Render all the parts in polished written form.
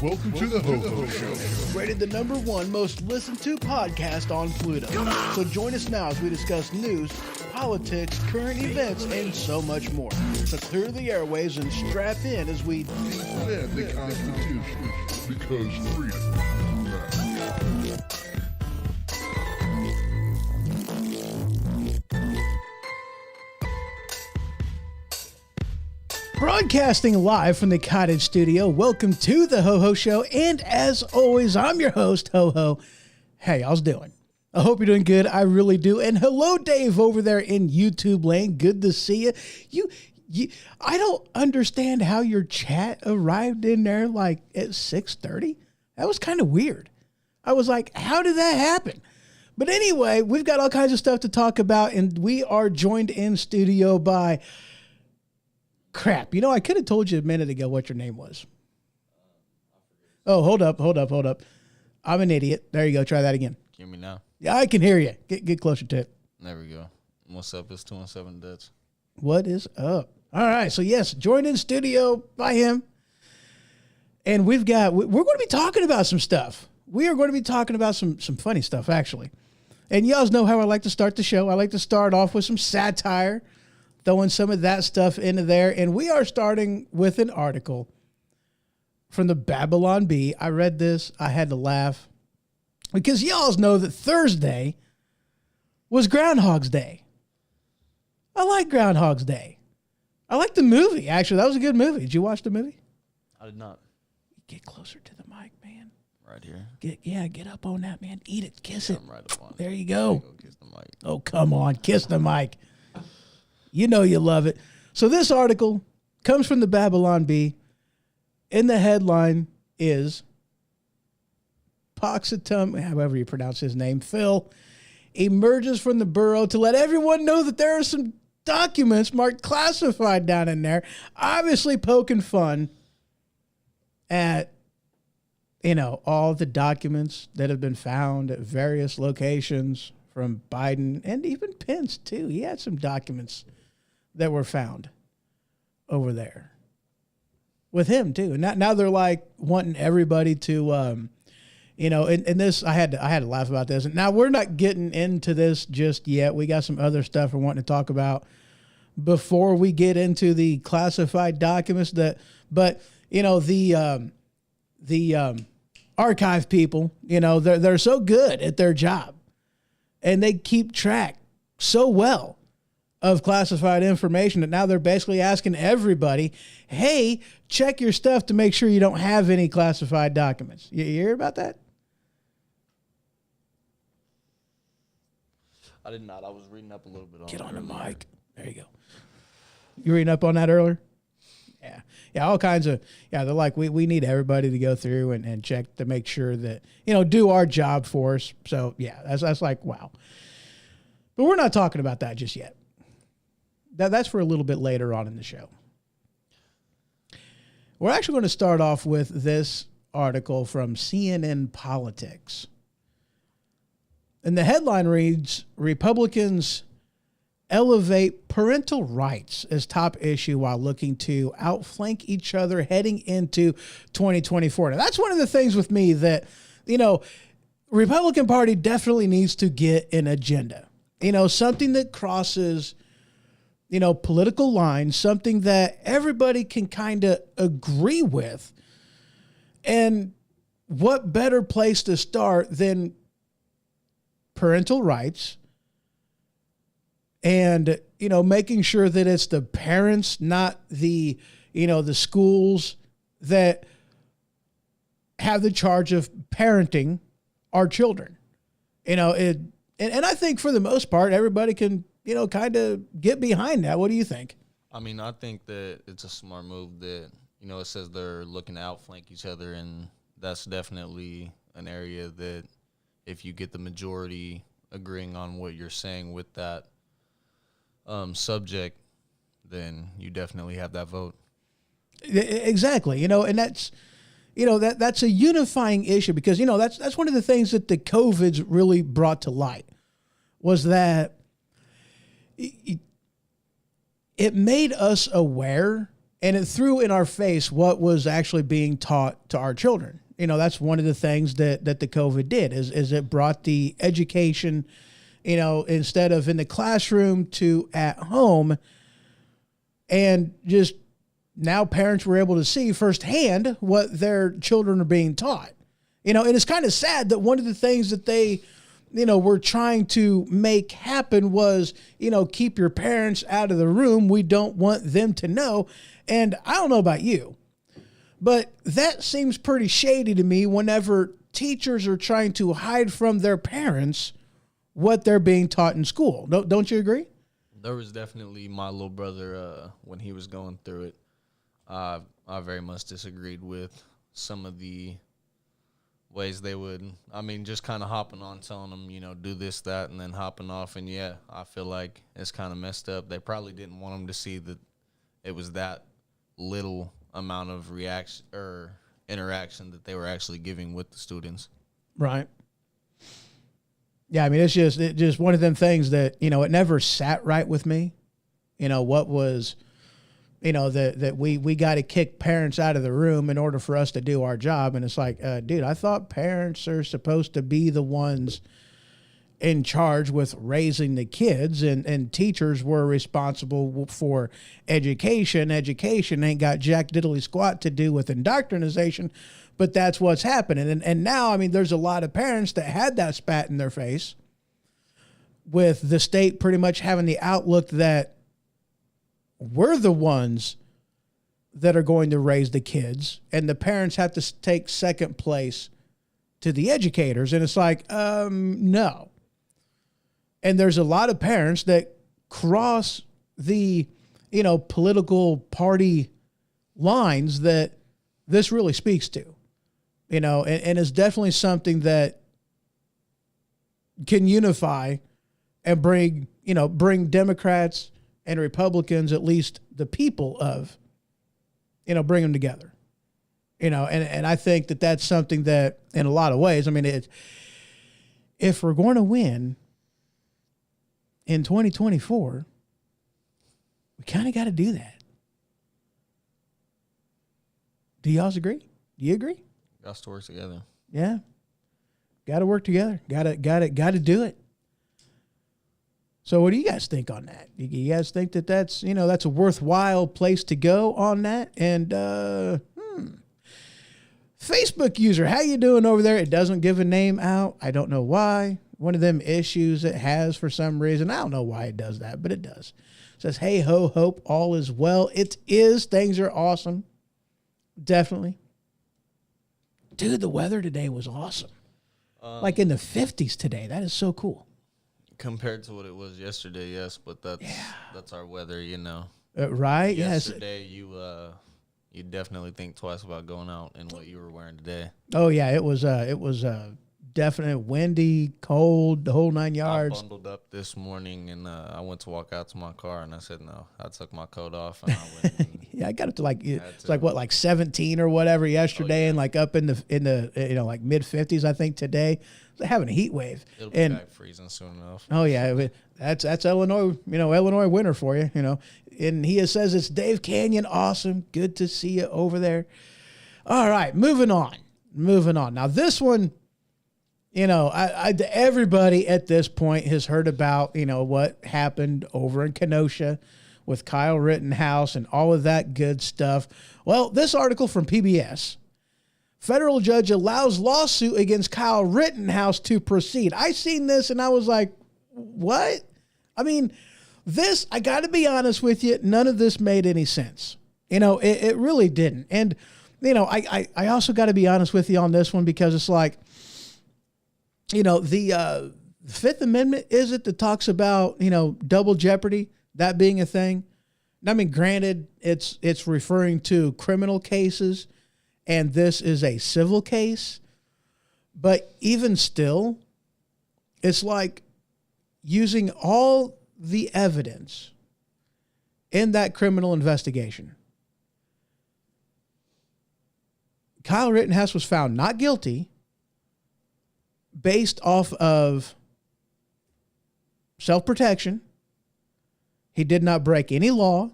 Welcome to the Ho-Ho Show. Rated the #1 most listened to podcast on Pluto. So join us now as we discuss news, politics, current events, and so much more. So clear the airwaves and strap in as we defend the Constitution, because freedom matters. Broadcasting live from the Cottage Studio, welcome to the Ho-Ho Show, and as always, I'm your host, Ho-Ho. Hey, how's doing? I hope you're doing good. I really do. And hello, Dave, over there in YouTube land. Good to see you. I don't understand how your chat arrived in there like at 6:30. That was kind of weird. I was like, how did that happen? But anyway, we've got all kinds of stuff to talk about, and we are joined in studio by... Crap. You know, I could have told you a minute ago what your name was. Oh, hold up. I'm an idiot. There you go. Try that again. Hear me now? Yeah, I can hear you. Get closer to it. There we go. What's up? It's 217 Dutch. What is up? All right. So, yes, joined in studio by him. And we're going to be talking about some stuff. We are going to be talking about some funny stuff, actually. And y'all know how I like to start the show. I like to start off with some satire, throwing some of that stuff into there. And we are starting with an article from the Babylon Bee. I read this. I had to laugh because y'all know that Thursday was Groundhog's Day. I like Groundhog's Day. I like the movie, actually. That was a good movie. Did you watch the movie? I did not. Get closer to the mic, man. Right here. Get up on that, man. Eat it. Kiss it. I'm right up on it. There you go. Go kiss the mic. Oh, come on. Kiss the mic. You know you love it. So this article comes from the Babylon Bee. And the headline is Poxatum, however you pronounce his name, Phil, emerges from the burrow to let everyone know that there are some documents marked classified down in there, obviously poking fun at, all the documents that have been found at various locations from Biden and even Pence, too. He had some documents that were found over there with him too. And now they're like wanting everybody to, and this, I had to laugh about this. And now we're not getting into this just yet. We got some other stuff we're wanting to talk about before we get into the classified documents the archive people, they're so good at their job and they keep track so well of classified information that now they're basically asking everybody, hey, check your stuff to make sure you don't have any classified documents. You hear about that? I did not. I was reading up a little bit on Get it on the earlier. mic. There you go. You reading up on that earlier? Yeah. Yeah, all kinds of, they're like, we need everybody to go through and check to make sure that, do our job for us. So, yeah, that's like, wow. But we're not talking about that just yet. That's for a little bit later on in the show. We're actually going to start off with this article from CNN Politics. And the headline reads, Republicans elevate parental rights as top issue while looking to outflank each other heading into 2024. Now, that's one of the things with me that, Republican Party definitely needs to get an agenda. Something that crosses political lines, something that everybody can kind of agree with. And what better place to start than parental rights and, making sure that it's the parents, not the, the schools that have the charge of parenting our children. And I think for the most part, everybody can, kind of get behind that. What do you think? I mean, I think that it's a smart move that, it says they're looking to outflank each other, and that's definitely an area that if you get the majority agreeing on what you're saying with that subject, then you definitely have that vote. Exactly. And that's, that's a unifying issue because, that's one of the things that the COVID's really brought to light was that it made us aware And it threw in our face what was actually being taught to our children. That's one of the things that the COVID did is it brought the education, instead of in the classroom to at home. And just now parents were able to see firsthand what their children are being taught. And it's kind of sad that one of the things that they, were trying to make happen was, keep your parents out of the room. We don't want them to know. And I don't know about you, but that seems pretty shady to me whenever teachers are trying to hide from their parents what they're being taught in school. Don't you agree? There was definitely my little brother when he was going through it. I very much disagreed with some of the ways they would, just kind of hopping on, telling them, do this, that, and then hopping off. And yeah, I feel like it's kind of messed up. They probably didn't want them to see that it was that little amount of reaction or interaction that they were actually giving with the students. Right. Yeah, it's just one of them things that, it never sat right with me. What was, that we got to kick parents out of the room in order for us to do our job. And it's like, dude, I thought parents are supposed to be the ones in charge with raising the kids, and teachers were responsible for education. Education ain't got jack diddly squat to do with indoctrination, but that's what's happening. And now, there's a lot of parents that had that spat in their face with the state pretty much having the outlook that we're the ones that are going to raise the kids, and the parents have to take second place to the educators. And it's like, no. And there's a lot of parents that cross the, political party lines that this really speaks to, and it's definitely something that can unify and bring Democrats and Republicans, at least the people of, bring them together, and I think that that's something that in a lot of ways, if we're going to win in 2024, we kind of got to do that. Do y'all agree? Do you agree? Got to work together. Yeah. Got to work together. Got to do it. So what do you guys think on that? You guys think that that's a worthwhile place to go on that? And Facebook user, how you doing over there? It doesn't give a name out. I don't know why. One of them issues it has for some reason. I don't know why it does that, but it does. It says, hey ho, hope all is well. It is. Things are awesome. Definitely. Dude, the weather today was awesome. Like in the 50s today. That is so cool. Compared to what it was yesterday, yes, but that's our weather, Right? Yesterday, you definitely think twice about going out in what you were wearing today. Oh yeah, it was definitely windy, cold, the whole 9 yards. I bundled up this morning, and I went to walk out to my car, and I said, no, I took my coat off, and I went. And yeah, I got up to like 17 or whatever yesterday, and like up in the like mid 50s, I think today. They're having a heat wave. It'll be back freezing soon enough. Oh yeah, that's Illinois, Illinois winter for you, And he says it's Dave Canyon, awesome, good to see you over there. All right, moving on. Now this one. Everybody at this point has heard about, what happened over in Kenosha with Kyle Rittenhouse and all of that good stuff. Well, this article from PBS, federal judge allows lawsuit against Kyle Rittenhouse to proceed. I seen this and I was like, what? This, I got to be honest with you, none of this made any sense. It really didn't. And, I also got to be honest with you on this one because it's like, the Fifth Amendment is it that talks about, double jeopardy, that being a thing. Granted, it's referring to criminal cases, and this is a civil case. But even still, it's like using all the evidence in that criminal investigation. Kyle Rittenhouse was found not guilty based off of self-protection. He did not break any law.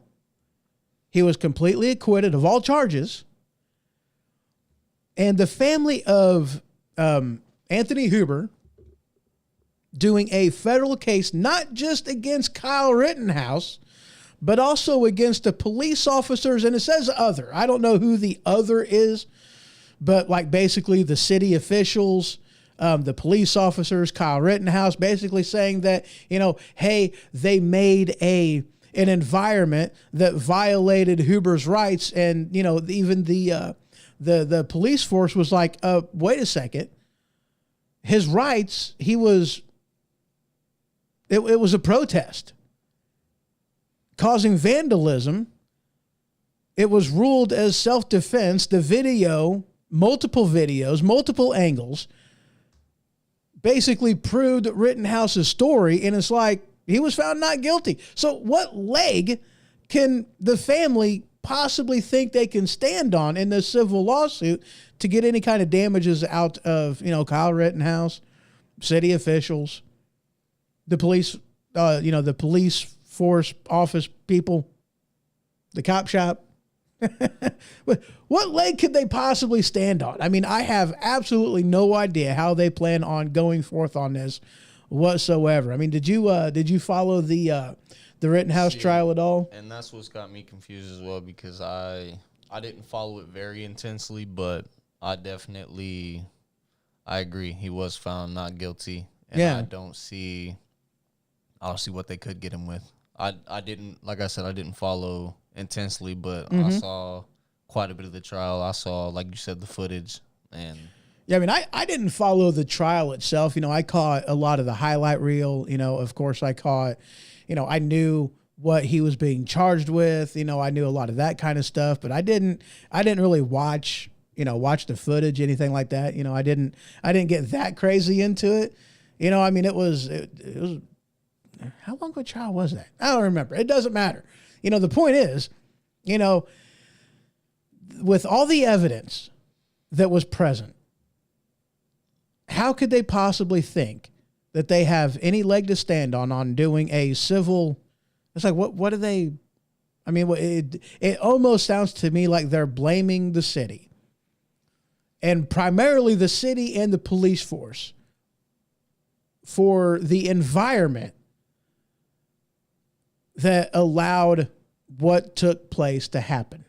He was completely acquitted of all charges. And the family of Anthony Huber doing a federal case, not just against Kyle Rittenhouse, but also against the police officers. And it says other. I don't know who the other is, but like basically the city officials, the police officers, Kyle Rittenhouse, basically saying that, hey, they made an environment that violated Huber's rights. And, even the police force was like, wait a second. His rights, it was a protest causing vandalism. It was ruled as self-defense. The video, multiple videos, multiple angles, basically proved Rittenhouse's story. And it's like, he was found not guilty. So what leg can the family possibly think they can stand on in this civil lawsuit to get any kind of damages out of, Kyle Rittenhouse, city officials, the police, the police force office people, the cop shop? What leg could they possibly stand on? I mean, I have absolutely no idea how they plan on going forth on this whatsoever. I mean, did you follow the Rittenhouse trial at all? And that's what's got me confused as well, because I didn't follow it very intensely, but I agree. He was found not guilty. And yeah. I don't see what they could get him with. I didn't follow intensely, but I saw quite a bit of the trial. I saw, like you said, the footage. And yeah, I mean, I didn't follow the trial itself. I caught a lot of the highlight reel. Of course I caught, I knew what he was being charged with. I knew a lot of that kind of stuff, but I didn't really watch the footage, anything like that. I didn't get that crazy into it. I mean, it was, how long of a trial was that? I don't remember. It doesn't matter. The point is, with all the evidence that was present, how could they possibly think that they have any leg to stand on doing a civil? It's like, what do they, I mean, it almost sounds to me like they're blaming the city, and primarily the city and the police force, for the environment that allowed what took place to happen.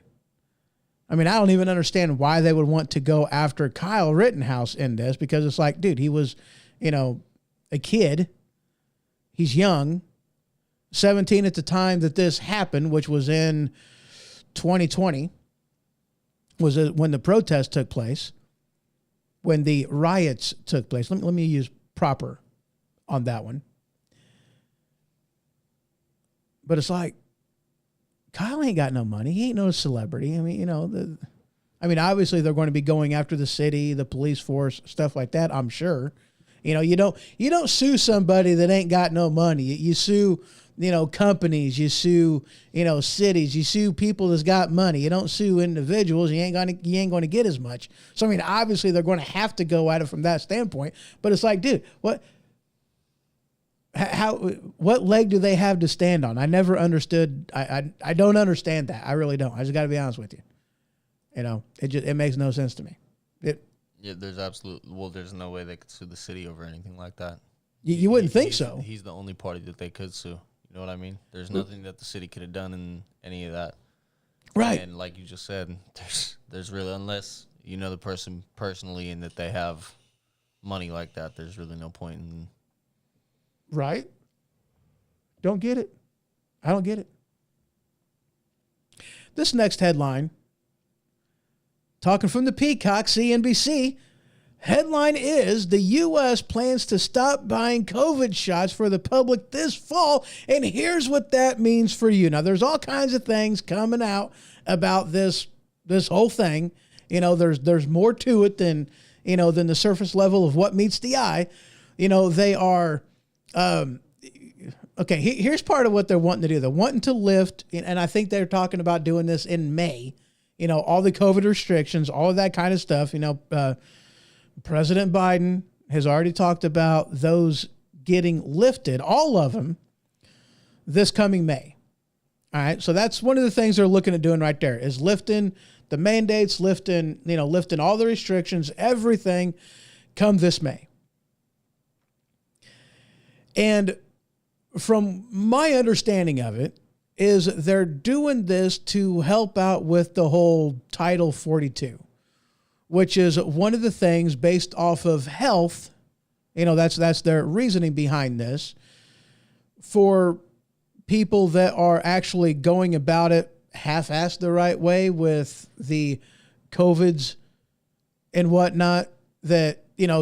I mean, I don't even understand why they would want to go after Kyle Rittenhouse in this, because it's like, dude, he was, a kid. He's young, 17 at the time that this happened, which was in 2020, was when the protest took place, when the riots took place. Let me use proper on that one. But it's like, Kyle ain't got no money. He ain't no celebrity. I mean, obviously they're going to be going after the city, the police force, stuff like that, I'm sure. You don't sue somebody that ain't got no money. You sue, companies, you sue, cities, you sue people that's got money. You don't sue individuals. You ain't going to get as much. So, I mean, obviously they're going to have to go at it from that standpoint, but it's like, dude, what leg do they have to stand on? I never understood. I don't understand that. I really don't. I just got to be honest with you. It makes no sense to me. There's no way they could sue the city over anything like that. You wouldn't think so. He's the only party that they could sue. You know what I mean? There's nothing that the city could have done in any of that. Right. And like you just said, there's really, unless you know the person personally and that they have money like that, there's really no point in. Right. Don't get it. I don't get it. This next headline, talking from the Peacock, CNBC, headline is, the U.S. plans to stop buying COVID shots for the public this fall, and here's what that means for you. Now, there's all kinds of things coming out about this whole thing. There's more to it than the surface level of what meets the eye. They are... okay, here's part of what they're wanting to do. They're wanting to lift, and I think they're talking about doing this in May, all the COVID restrictions, all of that kind of stuff. President Biden has already talked about those getting lifted, all of them, this coming May. All right. So that's one of the things they're looking at doing right there is lifting the mandates, lifting all the restrictions, everything come this May. And from my understanding of it is they're doing this to help out with the whole Title 42, which is one of the things based off of health. That's their reasoning behind this for people that are actually going about it half-assed the right way with the COVIDs and whatnot, that,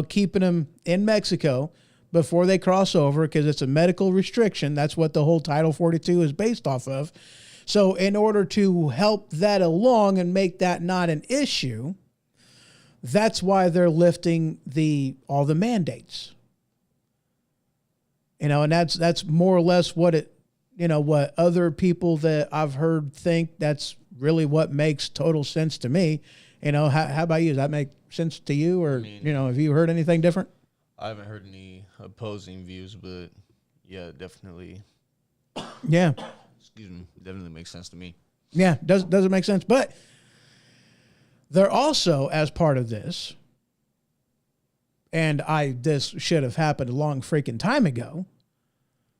keeping them in Mexico before they cross over because it's a medical restriction. That's what the whole Title 42 is based off of. So in order to help that along and make that not an issue, that's why they're lifting all the mandates. And that's more or less what what other people that I've heard think. That's really what makes total sense to me. How about you? Does that make sense to you? Or, have you heard anything different? I haven't heard any opposing views, but yeah, definitely. Yeah. Excuse me. Definitely makes sense to me. Yeah, doesn't make sense. But they're also, as part of this, and this should have happened a long freaking time ago,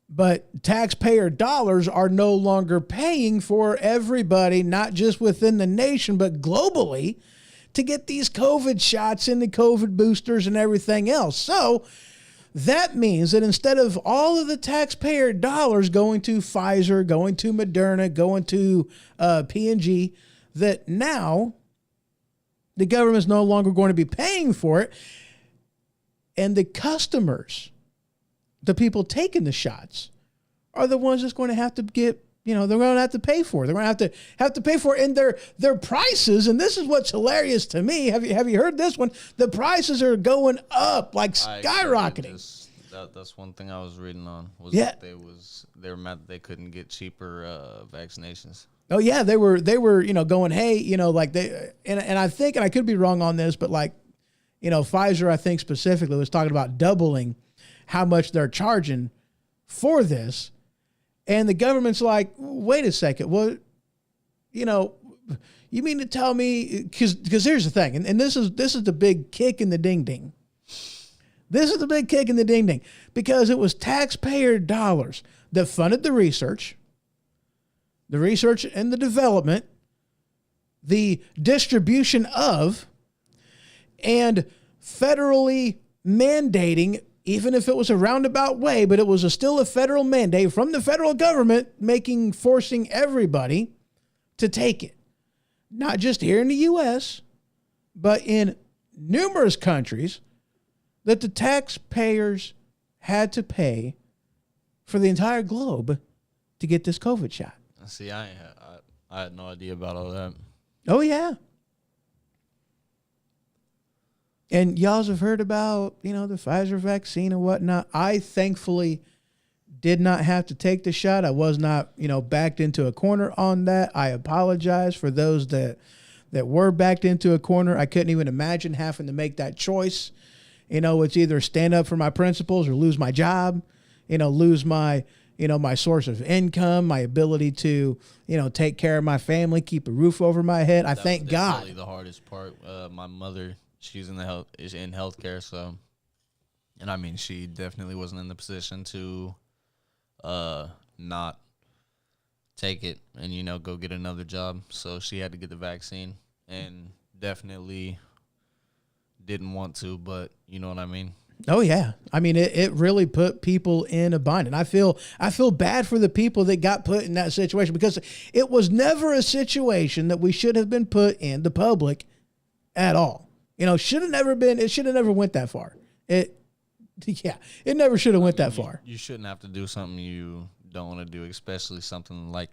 but taxpayer dollars are no longer paying for everybody, not just within the nation, but globally, to get these COVID shots and the COVID boosters and everything else. So that means that instead of all of the taxpayer dollars going to Pfizer, going to Moderna, going to P&G, that now the government's no longer going to be paying for it. And the customers, the people taking the shots, are the ones that's going to have to get, they're going to have to pay for it. They're going to have to pay for it. And their prices, and this is what's hilarious to me. Have you heard this one? The prices are going up, like skyrocketing. That's one thing I was reading on. Yeah. That they were mad that they couldn't get cheaper vaccinations. Oh yeah, they were going, hey, like they, and I think, and I could be wrong on this, but like, Pfizer, I think specifically was talking about doubling how much they're charging for this. And the government's like, wait a second. Well, you mean to tell me, because here's the thing. And this is the big kick in the ding ding. This is the big kick in the ding ding, because it was taxpayer dollars that funded the research and the development, the distribution of, and federally mandating, even if it was a roundabout way, but it was still a federal mandate from the federal government forcing everybody to take it. Not just here in the U.S., but in numerous countries, that the taxpayers had to pay for the entire globe to get this COVID shot. See, I had no idea about all that. Oh, yeah. And y'all have heard about, the Pfizer vaccine and whatnot. I thankfully did not have to take the shot. I was not, backed into a corner on that. I apologize for those that were backed into a corner. I couldn't even imagine having to make that choice. It's either stand up for my principles or lose my job, lose my, my source of income, my ability to, take care of my family, keep a roof over my head. I thank God. That's really the hardest part. My mother, she's in healthcare, so, and I mean, she definitely wasn't in the position to not take it and go get another job. So she had to get the vaccine, and definitely didn't want to, but you know what I mean. Oh yeah, I mean it really put people in a bind, and I feel bad for the people that got put in that situation, because it was never a situation that we should have been put in, the public, at all. Should have never been. It should have never went that far. It never should have went that far. You shouldn't have to do something you don't want to do, especially something like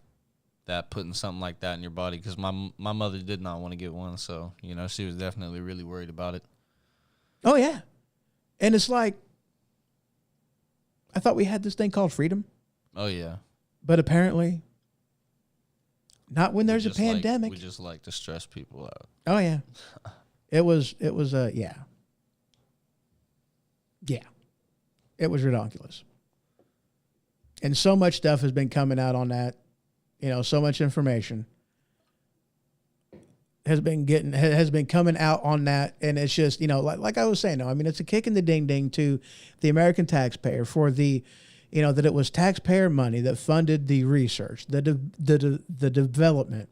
that, putting something like that in your body. Because my mother did not want to get one, so she was definitely really worried about it. Oh yeah, and it's like, I thought we had this thing called freedom. Oh yeah, but apparently, not when there's a pandemic. We just like to stress people out. Oh yeah. It was yeah. It was ridiculous. And so much stuff has been coming out on that. so much information has been coming out on that, and it's just, like I was saying, it's a kick in the ding ding to the American taxpayer for the, that it was taxpayer money that funded the research, the development,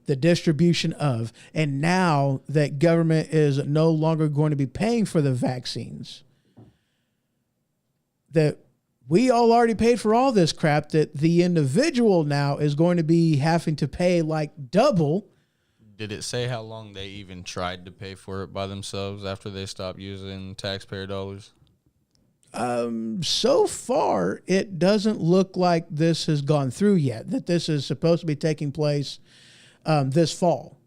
the distribution of, and now that government is no longer going to be paying for the vaccines, that we all already paid for all this crap, that the individual now is going to be having to pay like double. Did it say how long they even tried to pay for it by themselves after they stopped using taxpayer dollars? So far, it doesn't look like this has gone through yet, that this is supposed to be taking place this fall,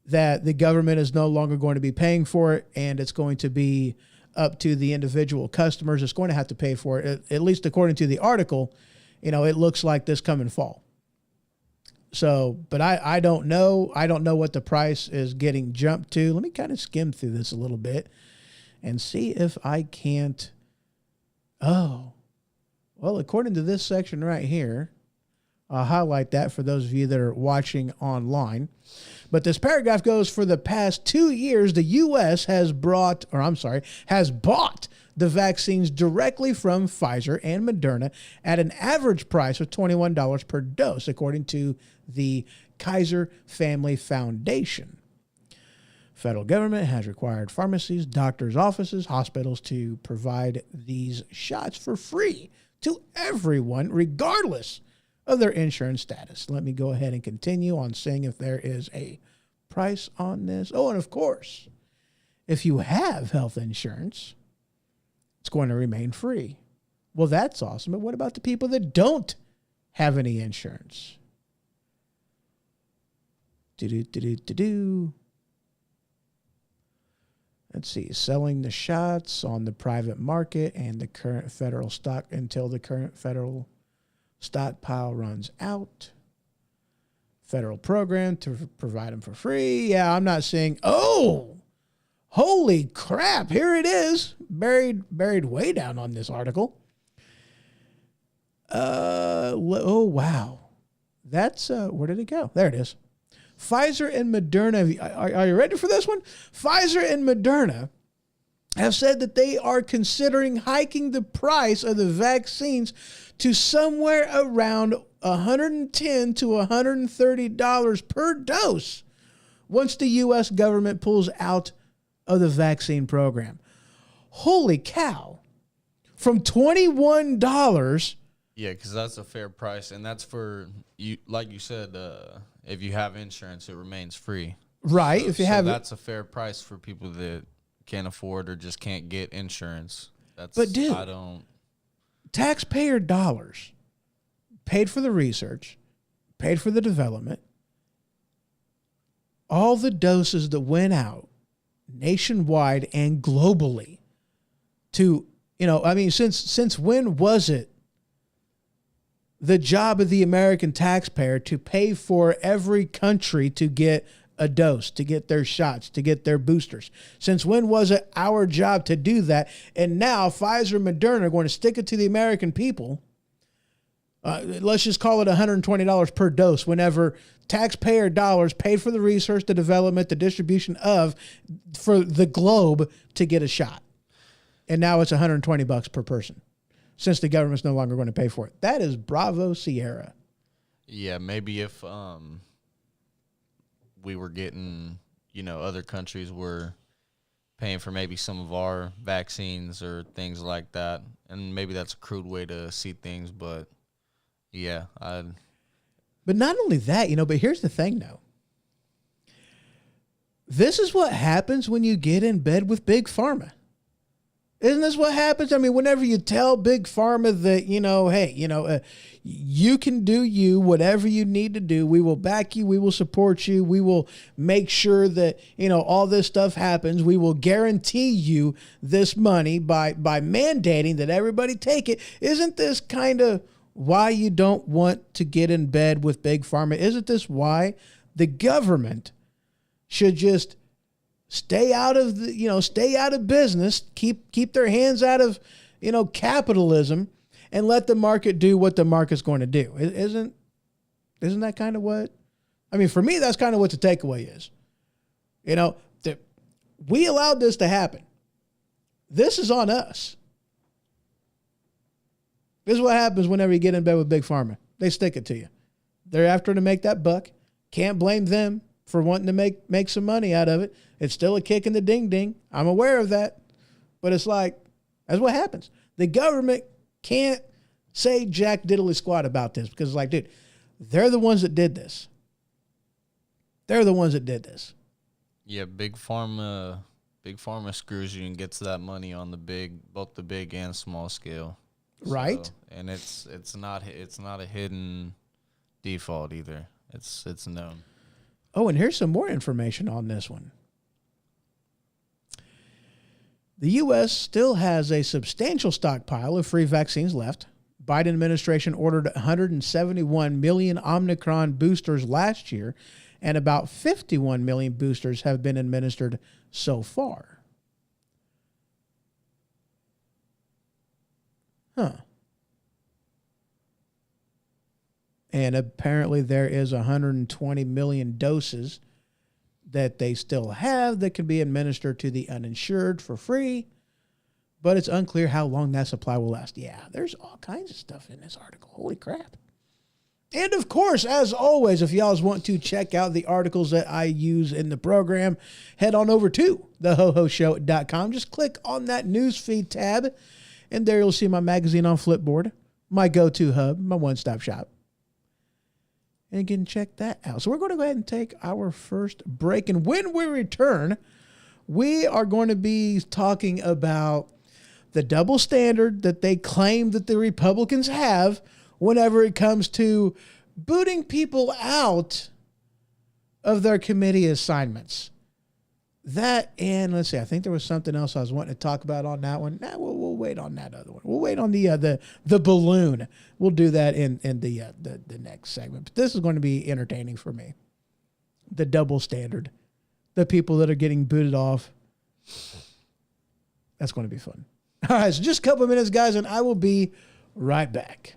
that the government is no longer going to be paying for it, and it's going to be up to the individual customers. It's going to have to pay for it, at least according to the article. It looks like this coming fall. So, but I don't know. I don't know what the price is getting jumped to. Let me kind of skim through this a little bit and see if I can't. Oh, well, according to this section right here, I'll highlight that for those of you that are watching online. But this paragraph goes, for the past 2 years, the U.S. has bought the vaccines directly from Pfizer and Moderna at an average price of $21 per dose, according to the Kaiser Family Foundation. Federal government has required pharmacies, doctors' offices, hospitals to provide these shots for free to everyone, regardless of their insurance status. Let me go ahead and continue on seeing if there is a price on this. Oh, and of course, if you have health insurance, it's going to remain free. Well, that's awesome. But what about the people that don't have any insurance? Let's see, selling the shots on the private market and the current federal stock until the current federal stockpile runs out. Federal program to provide them for free. Yeah, I'm not seeing. Oh, holy crap. Here it is. Buried way down on this article. Oh, wow. That's, where did it go? There it is. Pfizer and Moderna. Are you ready for this one? Pfizer and Moderna have said that they are considering hiking the price of the vaccines to somewhere around $110 to $130 per dose once the U.S. government pulls out of the vaccine program. Holy cow. From $21. Yeah, because that's a fair price, and that's for, you, like you said, if you have insurance, it remains free. Right. So, if you have that's a fair price for people that can't afford or just can't get insurance. But dude, taxpayer dollars paid for the research, paid for the development, all the doses that went out nationwide and globally to, since when was it the job of the American taxpayer to pay for every country to get a dose, to get their shots, to get their boosters? Since when was it our job to do that? And now Pfizer and Moderna are going to stick it to the American people. Let's just call it $120 per dose, whenever taxpayer dollars paid for the research, the development, the distribution of, for the globe to get a shot. And now it's $120 per person, since the government's no longer going to pay for it. That is bravo, Sierra. Yeah, maybe if we were getting, other countries were paying for maybe some of our vaccines or things like that, and maybe that's a crude way to see things, but yeah. But not only that, but here's the thing, though. This is what happens when you get in bed with Big Pharma. Isn't this what happens? Whenever you tell Big Pharma that, hey, you can do you, whatever you need to do, we will back you, we will support you, we will make sure that, all this stuff happens. We will guarantee you this money by mandating that everybody take it. Isn't this kind of why you don't want to get in bed with Big Pharma? Isn't this why the government should just stay out of business, keep their hands out of, capitalism, and let the market do what the market's going to do? Isn't that kind of what? I mean, for me, that's kind of what the takeaway is. You know, we allowed this to happen. This is on us. This is what happens whenever you get in bed with Big Pharma. They stick it to you. They're after to make that buck. Can't blame them for wanting to make some money out of it. It's still a kick in the ding-ding. I'm aware of that. But it's like, that's what happens. The government can't say jack diddly squat about this because it's like, dude, they're the ones that did this. They're the ones that did this. Yeah, Big Pharma screws you and gets that money on both the big and small scale. Right. So, and it's not a hidden default either. It's known. Oh, and here's some more information on this one. The U.S. still has a substantial stockpile of free vaccines left. Biden administration ordered 171 million Omicron boosters last year, and about 51 million boosters have been administered so far. Huh. And apparently there is 120 million doses that they still have that can be administered to the uninsured for free, but it's unclear how long that supply will last. Yeah, there's all kinds of stuff in this article. Holy crap. And of course, as always, if y'all want to check out the articles that I use in the program, head on over to thehohoshow.com. Just click on that newsfeed tab, and there you'll see my magazine on Flipboard, my go-to hub, my one-stop shop. And you can check that out. So we're going to go ahead and take our first break. And when we return, we are going to be talking about the double standard that they claim that the Republicans have whenever it comes to booting people out of their committee assignments. That, and let's see, I think there was something else I was wanting to talk about on that one. Nah, we'll wait on that other one. We'll wait on the balloon. We'll do that in the next segment. But this is going to be entertaining for me. The double standard. The people that are getting booted off. That's going to be fun. All right, so just a couple of minutes, guys, and I will be right back.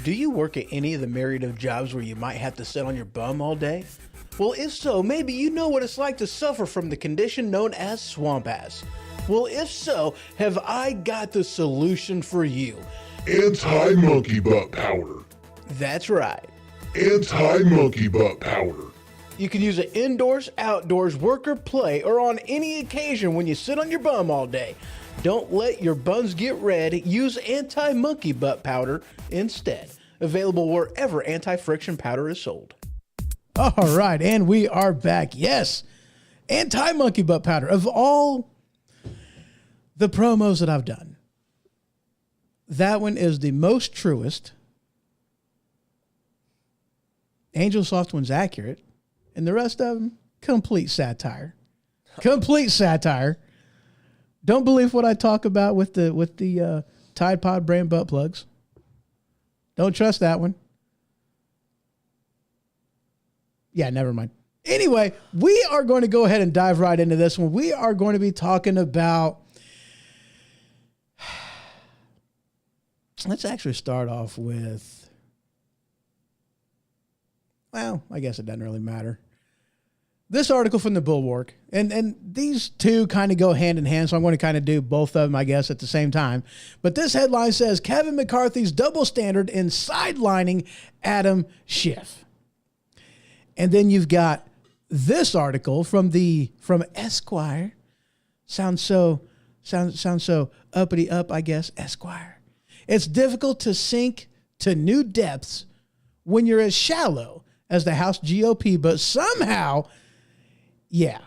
Do you work at any of the myriad of jobs where you might have to sit on your bum all day? Well, if so, maybe you know what it's like to suffer from the condition known as swamp ass. Well, if so, have I got the solution for you. Anti-monkey butt powder. That's right. Anti-monkey butt powder. You can use it indoors, outdoors, work or play, or on any occasion when you sit on your bum all day. Don't let your buns get red. Use anti-monkey butt powder instead. Available wherever anti-friction powder is sold. All right, and we are back. Yes, anti-monkey butt powder. Of all the promos that I've done, that one is the most truest. Angel Soft one's accurate. And the rest of them, complete satire. Complete satire. Don't believe what I talk about with the Tide Pod brand butt plugs. Don't trust that one. Yeah, never mind. Anyway, we are going to go ahead and dive right into this one. We are going to be talking about... Let's actually start off with... Well, I guess it doesn't really matter. This article from the Bulwark, and these two kind of go hand in hand, so I'm going to kind of do both of them, I guess, at the same time. But this headline says, Kevin McCarthy's double standard in sidelining Adam Schiff. And then you've got this article from Esquire. Sounds so uppity up, I guess, Esquire. It's difficult to sink to new depths when you're as shallow as the House GOP, but somehow... Yeah.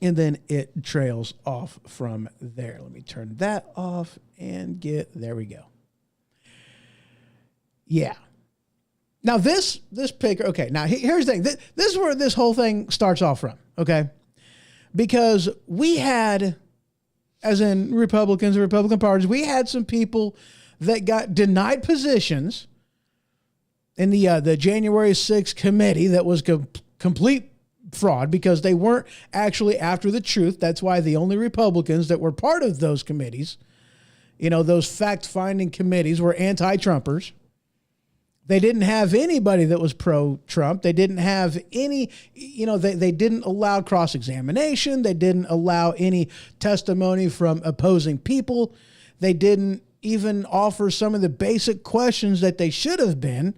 And then it trails off from there. Let me turn that off and there we go. Yeah. Now this picker, okay, now here's the thing. This is where this whole thing starts off from, okay? Because we had, as in Republicans and Republican parties, we had some people that got denied positions in the January 6th committee that was complete fraud because they weren't actually after the truth. That's why the only Republicans that were part of those committees, those fact-finding committees, were anti-Trumpers. They didn't have anybody that was pro-Trump. They didn't have any, they didn't allow cross-examination. They didn't allow any testimony from opposing people. They didn't even offer some of the basic questions that they should have been,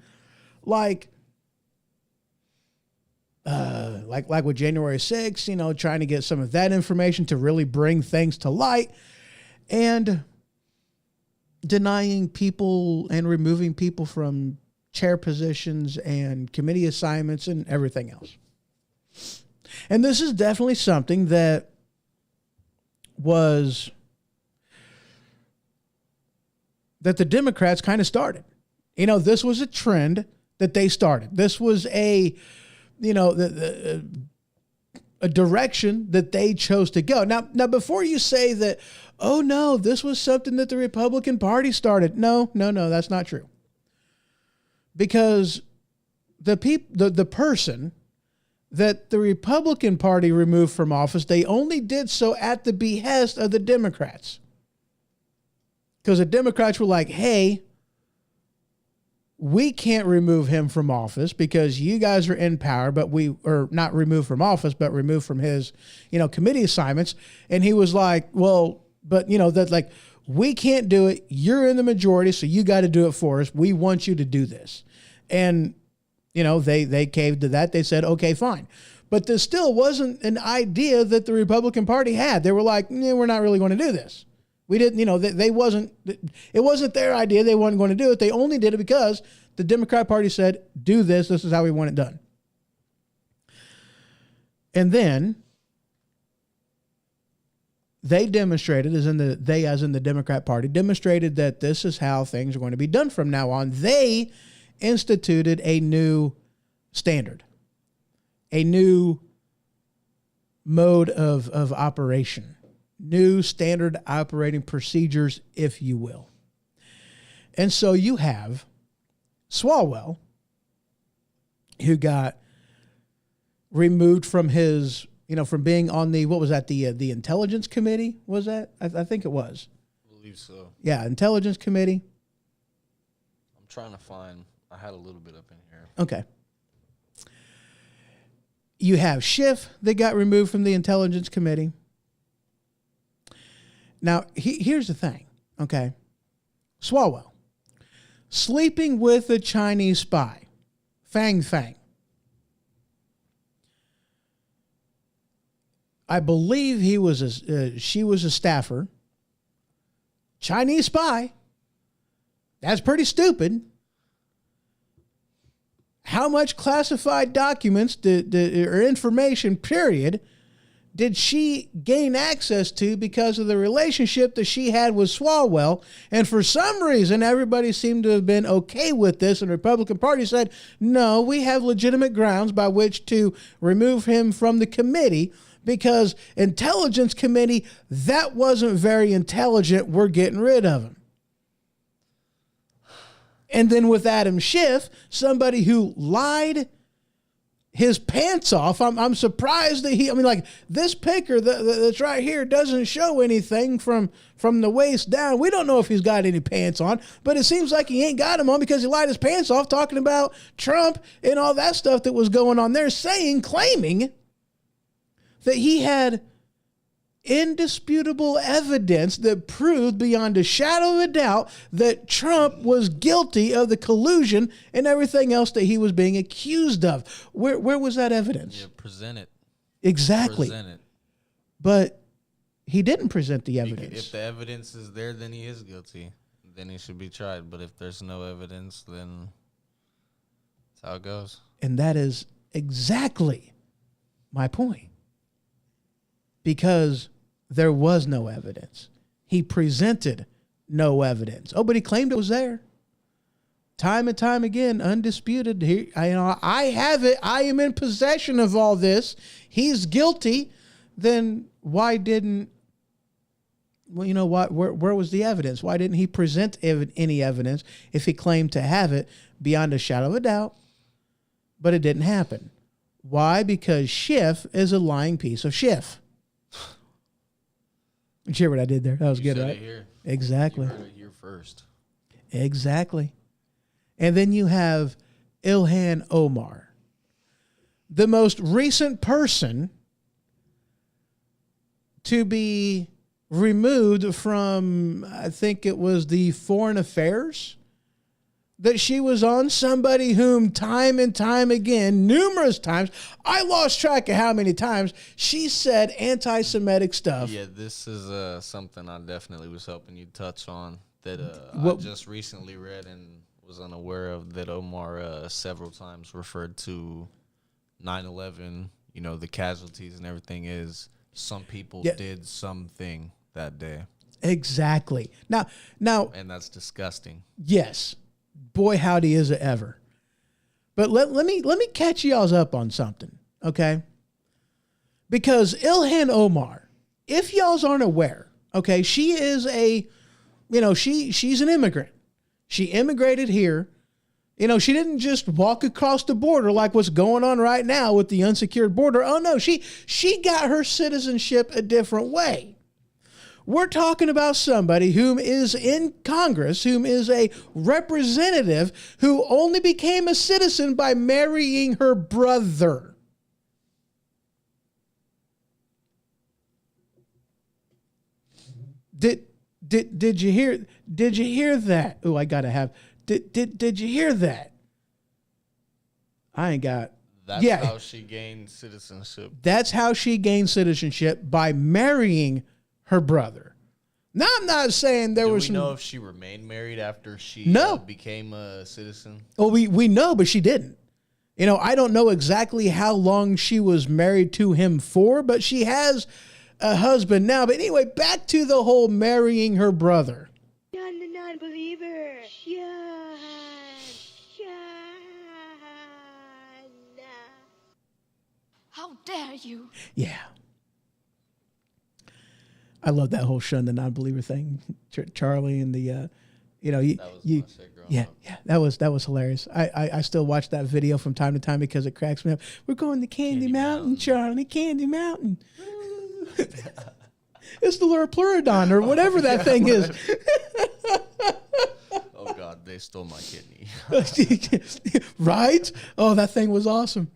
like with January 6th, trying to get some of that information to really bring things to light, and denying people and removing people from chair positions and committee assignments and everything else. And this is definitely something that that the Democrats kind of started. This was a trend that they started. This was a direction that they chose to go. Now, before you say that, oh no, this was something that the Republican Party started. No, that's not true. Because the person that the Republican Party removed from office, they only did so at the behest of the Democrats. Because the Democrats were like, hey, we can't remove him from office because you guys are in power, but are not removed from office, but removed from his, committee assignments. And he was like, well, but we can't do it. You're in the majority, so you got to do it for us. We want you to do this. And, they caved to that. They said, okay, fine. But this still wasn't an idea that the Republican Party had. They were like, we're not really going to do this. We didn't, it wasn't their idea. They weren't going to do it. They only did it because the Democrat Party said, do this. This is how we want it done. And then they demonstrated, as in the Democrat Party, demonstrated that this is how things are going to be done from now on. They instituted a new standard, a new mode of operation. New standard operating procedures, if you will. And so you have Swalwell, who got removed from his, from being on the, what was that, the Intelligence Committee, was that? I think it was. I believe so. Yeah, Intelligence Committee. I'm trying to find, I had a little bit up in here. Okay. You have Schiff that got removed from the Intelligence Committee. Now, here's the thing, okay? Swalwell, sleeping with a Chinese spy, Fang. I believe she was a staffer. Chinese spy. That's pretty stupid. How much classified documents or information, period, did she gain access to because of the relationship that she had with Swalwell? And for some reason, everybody seemed to have been okay with this, and the Republican Party said, no, we have legitimate grounds by which to remove him from the committee because Intelligence Committee, that wasn't very intelligent. We're getting rid of him. And then with Adam Schiff, somebody who lied his pants off. I'm surprised that this picker that's right here doesn't show anything from the waist down. We don't know if he's got any pants on, but it seems like he ain't got them on because he lied his pants off talking about Trump and all that stuff that was going on there, claiming that he had indisputable evidence that proved beyond a shadow of a doubt that Trump was guilty of the collusion and everything else that he was being accused of. Where was that evidence? Yeah, present it. Exactly. Present it. But he didn't present the evidence. If the evidence is there, then he is guilty. Then he should be tried. But if there's no evidence, then that's how it goes. And that is exactly my point. Because there was no evidence. He presented no evidence. Oh, but he claimed it was there. Time and time again, undisputed. I have it. I am in possession of all this. He's guilty. Then why didn't, where was the evidence? Why didn't he present any evidence if he claimed to have it beyond a shadow of a doubt? But it didn't happen. Why? Because Schiff is a lying piece of Schiff. You hear what I did there? That was good, right? Here. Exactly. You heard it here first. Exactly. And then you have Ilhan Omar, the most recent person to be removed from, I think it was the Foreign Affairs that she was on, somebody whom time and time again, numerous times, I lost track of how many times, she said anti-Semitic stuff. Yeah, this is something I definitely was hoping you'd touch on that I just recently read and was unaware of, that Omar several times referred to 9/11, the casualties and everything is some people did something that day. Exactly. Now, and that's disgusting. Yes. Boy, howdy is it ever. But let me catch y'all's up on something, okay? Because Ilhan Omar, if y'all's aren't aware, okay, she is she's an immigrant. She immigrated here. She didn't just walk across the border like what's going on right now with the unsecured border. Oh no, she got her citizenship a different way. We're talking about somebody whom is in Congress, whom is a representative, who only became a citizen by marrying her brother. Did you hear that? Oh, I gotta have. Did you hear that? I ain't got. That's how she gained citizenship. That's how she gained citizenship, by marrying her brother. Now, I'm not saying there was. Do we know if she remained married after she became a citizen? Well, we know, but she didn't. I don't know exactly how long she was married to him for, but she has a husband now. But anyway, back to the whole marrying her brother. John the non-believer. John. How dare you? Yeah. I love that whole shun the non-believer thing. Charlie and the, that was my shit growing up. Yeah, that was hilarious. I still watch that video from time to time because it cracks me up. We're going to Candy Mountain, Charlie, Candy Mountain. It's the Pleurodon or whatever that thing is. Oh God, they stole my kidney. Right? Oh, that thing was awesome.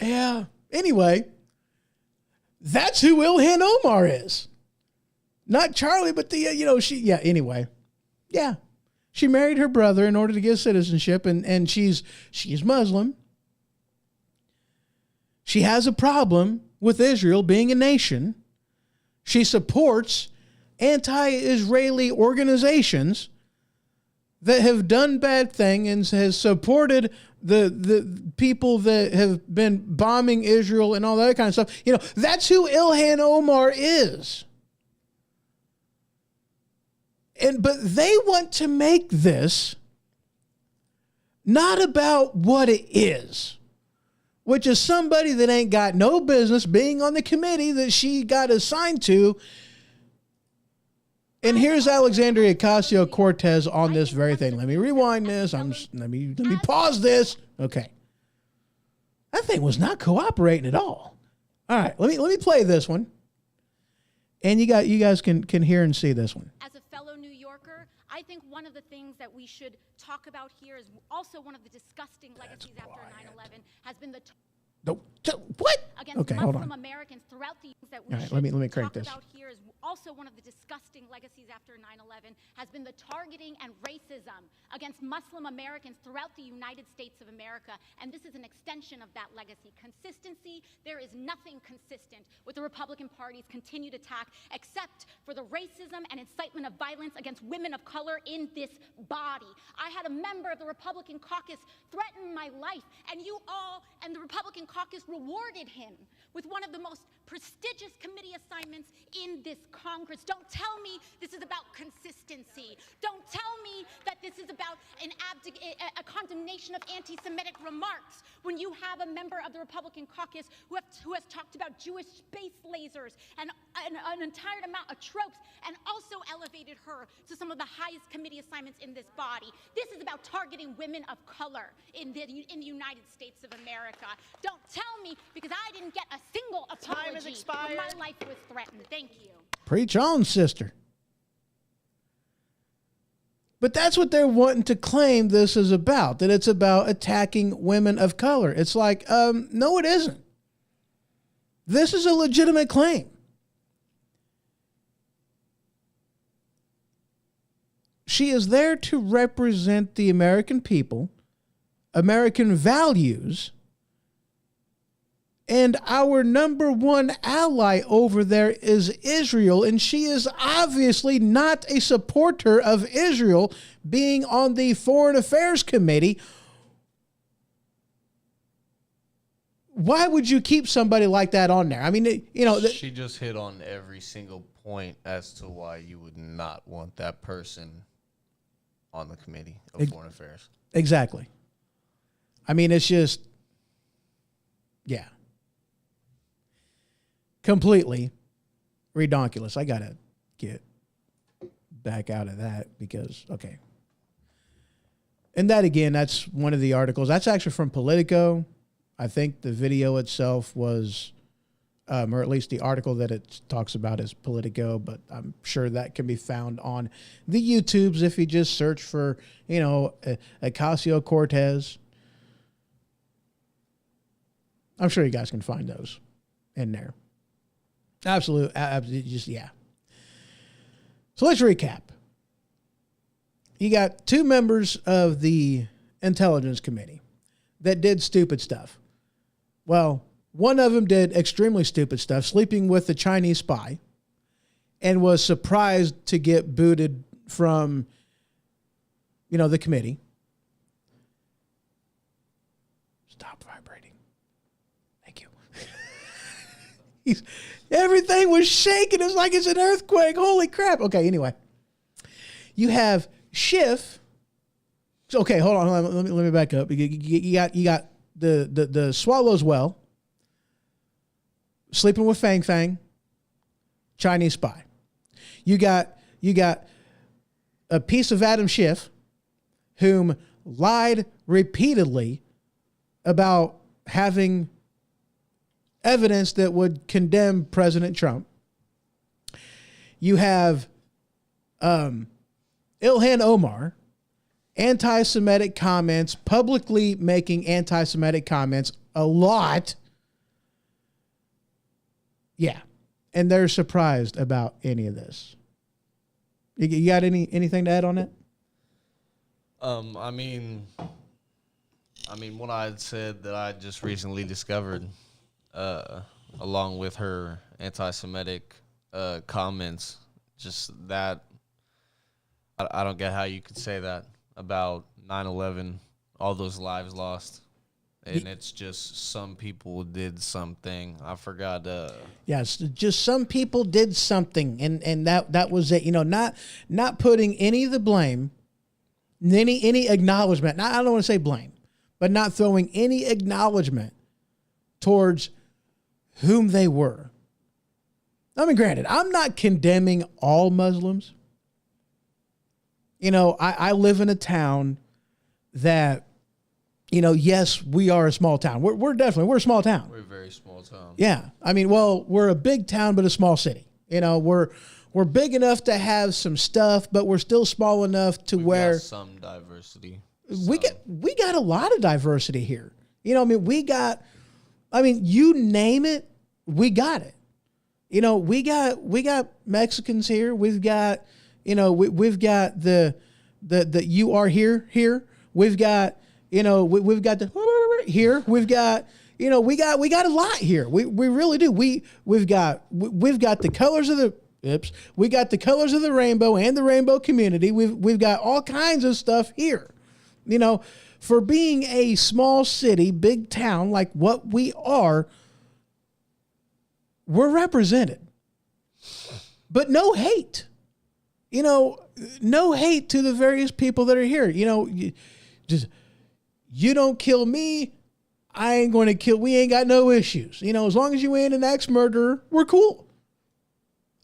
Yeah. Anyway, that's who Ilhan Omar is. Not Charlie, but anyway. Yeah. She married her brother in order to get citizenship, and she's Muslim. She has a problem with Israel being a nation. She supports anti-Israeli organizations that have done bad things and has supported the people that have been bombing Israel and all that kind of stuff. You know, that's who Ilhan Omar is. But they want to make this not about what it is, which is somebody that ain't got no business being on the committee that she got assigned to. And here's Alexandria Ocasio-Cortez on this very thing. Let me rewind this. Let me pause this. Okay. That thing was not cooperating at all. All right, let me play this one. And you guys can hear and see this one. As a fellow New Yorker, I think one of the things that we should talk about here is also one of the disgusting legacies after 9/11 has been the What? against Okay, hold Muslim on. Americans throughout the years that we All right, should let me crank talk this. about here is also one of the disgusting legacies after 9/11 has been the targeting and racism against Muslim Americans throughout the United States of America. And this is an extension of that legacy. Consistency, there is nothing consistent with the Republican Party's continued attack except for the racism and incitement of violence against women of color in this body. I had a member of the Republican caucus threaten my life, and you all and the Republican caucus rewarded him with one of the most prestigious committee assignments in this Congress. Don't tell me this is about consistency. Don't tell me that this is about a condemnation of anti-Semitic remarks when you have a member of the Republican caucus who has talked about Jewish space lasers and an entire amount of tropes and also elevated her to some of the highest committee assignments in this body. This is about targeting women of color in the United States of America. Don't tell me, because I didn't get a single apology when my life was threatened. Thank you. Preach on, sister. But that's what they're wanting to claim this is about, that it's about attacking women of color. It's like, no, it isn't. This is a legitimate claim. She is there to represent the American people, American values, and our number one ally over there is Israel, and she is obviously not a supporter of Israel being on the Foreign Affairs Committee. Why would you keep somebody like that on there? I mean, you know... She just hit on every single point as to why you would not want that person on the Committee of Foreign Affairs. Exactly. I mean, it's just... Yeah. Completely redonkulous. I got to get back out of that because, okay. And that, again, that's one of the articles. That's actually from Politico. I think the video itself was, or at least the article that it talks about is Politico, but I'm sure that can be found on the YouTubes if you just search for, you know, Ocasio-Cortez. I'm sure you guys can find those in there. Absolutely, just, yeah. So let's recap. You got two members of the Intelligence Committee that did stupid stuff. Well, one of them did extremely stupid stuff, sleeping with the Chinese spy, and was surprised to get booted from, you know, the committee. Stop vibrating. Thank you. Everything was shaking. It's like it's an earthquake. Holy crap. Okay, anyway. You have Schiff. Okay, hold on. Let me back up. You got the Swallows Well, sleeping with Fang Fang, Chinese spy. You got a piece of Adam Schiff, whom lied repeatedly about having evidence that would condemn President Trump. You have Ilhan Omar, anti-Semitic comments, publicly making anti-Semitic comments a lot. Yeah. And they're surprised about any of this. You got anything to add on that? I mean, what I had said that I just recently discovered. along with her anti-Semitic comments. Just that, I don't get how you could say that about 9/11, all those lives lost. And it's just some people did something. I forgot. Yes, just some people did something, and that was it. Not putting any of the blame, any acknowledgement. I don't want to say blame, but not throwing any acknowledgement towards whom they were. I mean, granted, I'm not condemning all Muslims. I live in a town that, yes, we are a small town. We're a small town. We're a very small town. Yeah. I mean, well, we're a big town, but a small city. We're big enough to have some stuff, but we're still small enough to where got some diversity. we got a lot of diversity here. You name it, we got it. We got Mexicans here. We've got, we've got the you are here. We've got, we've got the here. We've got, we got a lot here. We really do. We've got the colors of the we got the colors of the rainbow and the rainbow community. We've got all kinds of stuff here. For being a small city, big town like what we are, we're represented. But no hate. No hate to the various people that are here. You don't kill me, I ain't going to kill. We ain't got no issues. As long as you ain't an ex-murderer, we're cool.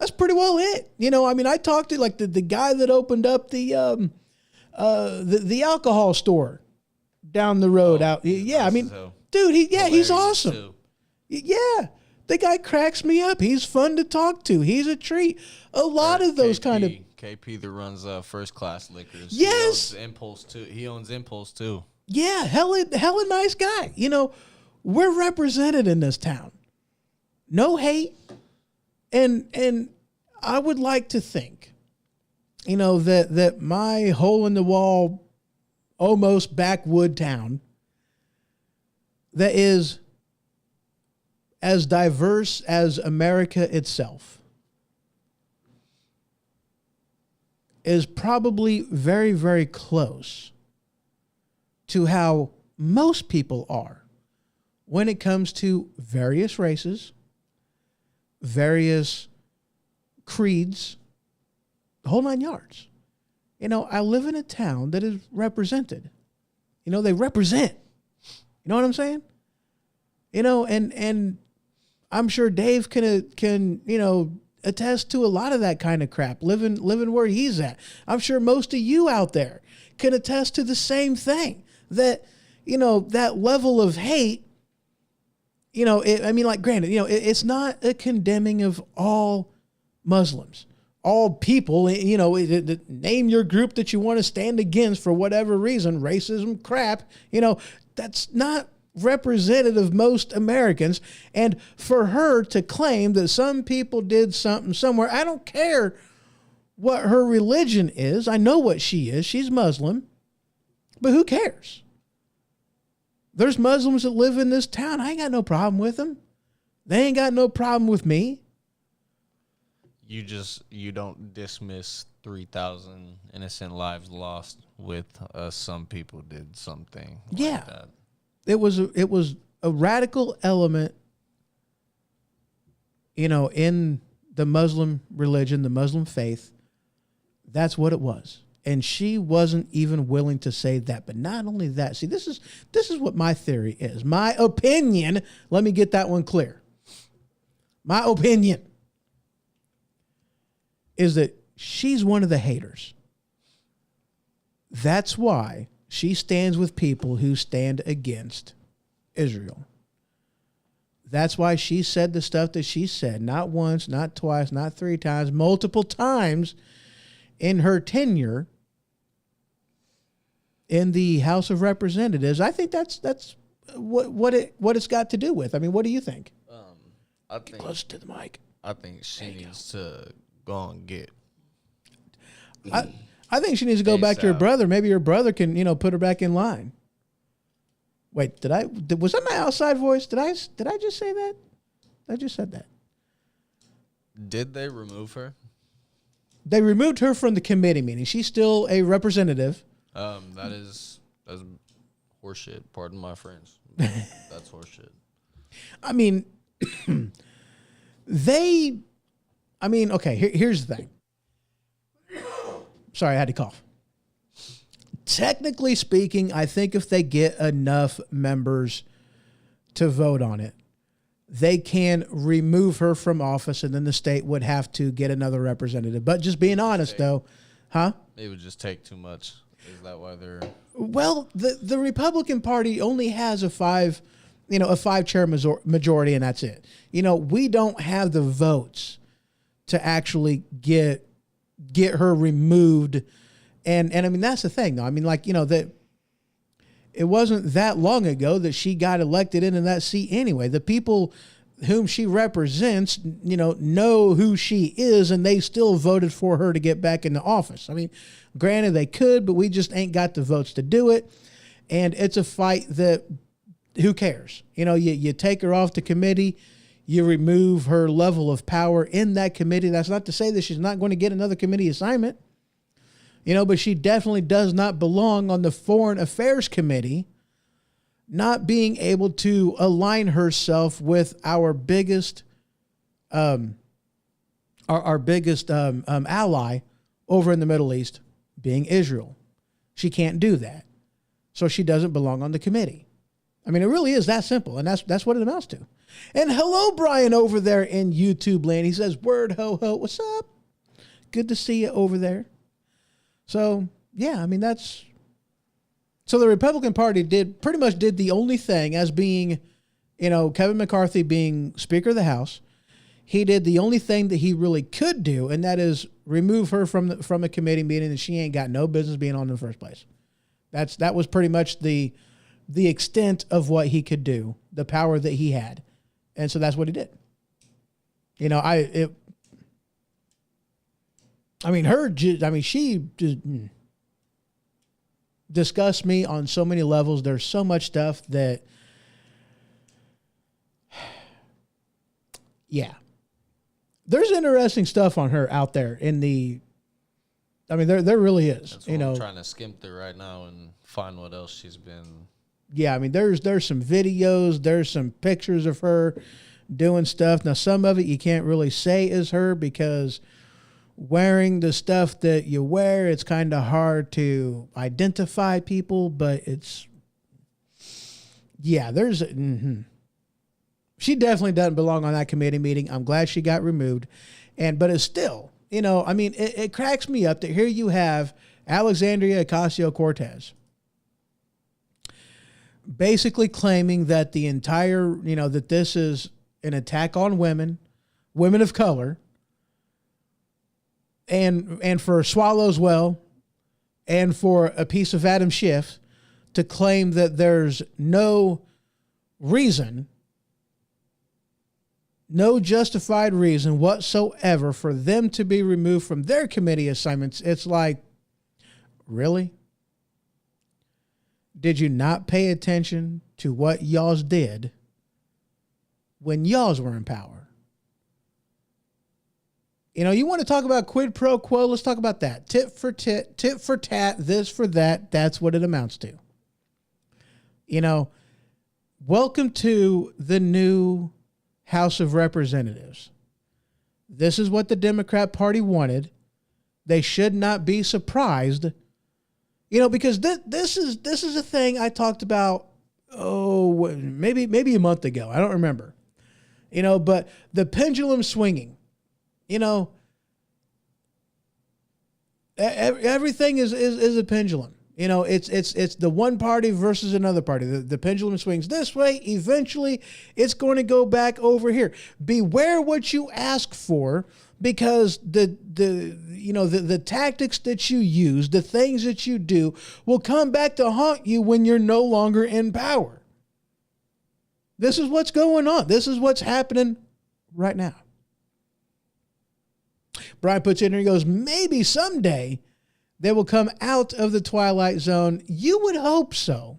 That's pretty well it. I talked to like the guy that opened up the alcohol store down the road out. Yeah, dude, he's awesome. Too. Yeah. The guy cracks me up. He's fun to talk to. He's a treat. A lot of those kind of KP that runs First Class Liquors. Yes, He owns Impulse too. Yeah, hella nice guy. We're represented in this town. No hate, and I would like to think, that my hole in the wall, almost backwood town, that is as diverse as America itself, is probably very, very close to how most people are when it comes to various races, various creeds, the whole 9 yards. I live in a town that is represented. They represent. You know what I'm saying? And I'm sure Dave can attest to a lot of that kind of crap, living where he's at. I'm sure most of you out there can attest to the same thing, that, that level of hate, granted, it's not a condemning of all Muslims, all people, name your group that you want to stand against for whatever reason, racism, crap, that's not representative of most Americans. And for her to claim that some people did something somewhere, I don't care what her religion is. I know what she is. She's Muslim. But who cares? There's Muslims that live in this town. I ain't got no problem with them. They ain't got no problem with me. You don't dismiss 3,000 innocent lives lost with some people did something like that. It was a radical element, in the Muslim religion, the Muslim faith. That's what it was. And she wasn't even willing to say that. But not only that, see, this is what my theory is. My opinion, let me get that one clear. My opinion is that she's one of the haters. That's why she stands with people who stand against Israel. That's why she said the stuff that she said, not once, not twice, not 3 times, multiple times in her tenure in the House of Representatives. I think that's what it's got to do with. What do you think? I think close to the mic. I think she needs to go and get. I think she needs to go back to her brother. Maybe her brother can, put her back in line. Wait, was that my outside voice? Did I just say that? I just said that. Did they remove her? They removed her from the committee meeting. She's still a representative. That's horseshit. Pardon my friends. That's horseshit. I mean, okay, here's the thing. Sorry, I had to cough. Technically speaking, I think if they get enough members to vote on it, they can remove her from office, and then the state would have to get another representative. But just being honest, though, huh? It would just take too much. Is that why they're... Well, the Republican Party only has a 5-chair majority, and that's it. We don't have the votes to actually get her removed. And I mean, that's the thing, though. I mean, that it wasn't that long ago that she got elected into that seat anyway. The people whom she represents, know who she is, and they still voted for her to get back into office. I mean, granted, they could, but we just ain't got the votes to do it. And it's a fight that, who cares? You take her off the committee, you remove her level of power in that committee. That's not to say that she's not going to get another committee assignment. But she definitely does not belong on the Foreign Affairs Committee, not being able to align herself with our biggest, ally over in the Middle East, being Israel. She can't do that. So she doesn't belong on the committee. I mean, it really is that simple, and that's what it amounts to. And hello, Brian, over there in YouTube land. He says, word ho ho, what's up? Good to see you over there. So, yeah, I mean, so the Republican Party pretty much did the only thing as being, Kevin McCarthy being Speaker of the House. He did the only thing that he really could do, and that is remove her from a committee meeting that she ain't got no business being on in the first place. That was pretty much the extent of what he could do, the power that he had. And so that's what he did. She just disgusts me on so many levels. There's so much stuff that, yeah. There's interesting stuff on her out there there really is. That's what I'm trying to skim through right now and find what else she's been. Yeah, I mean, there's some videos, there's some pictures of her doing stuff. Now, some of it you can't really say is her because wearing the stuff that you wear, it's kind of hard to identify people, but she definitely doesn't belong on that committee meeting. I'm glad she got removed. But it's still, it cracks me up that here you have Alexandria Ocasio-Cortez basically claiming that the entire, that this is an attack on women of color, and for Swallows Well, and for a piece of Adam Schiff to claim that there's no justified reason whatsoever for them to be removed from their committee assignments. It's like, really? Did you not pay attention to what y'all did when y'all were in power? You want to talk about quid pro quo? Let's talk about that. Tit for tat, this for that. That's what it amounts to. Welcome to the new House of Representatives. This is what the Democrat Party wanted. They should not be surprised, because this is a thing I talked about, maybe a month ago. I don't remember, but the pendulum swinging. Everything is a pendulum. It's the one party versus another party. The pendulum swings this way. Eventually, it's going to go back over here. Beware what you ask for, because the tactics that you use, the things that you do, will come back to haunt you when you're no longer in power. This is what's going on. This is what's happening right now. Brian puts in here, he goes, maybe someday they will come out of the Twilight Zone. You would hope so.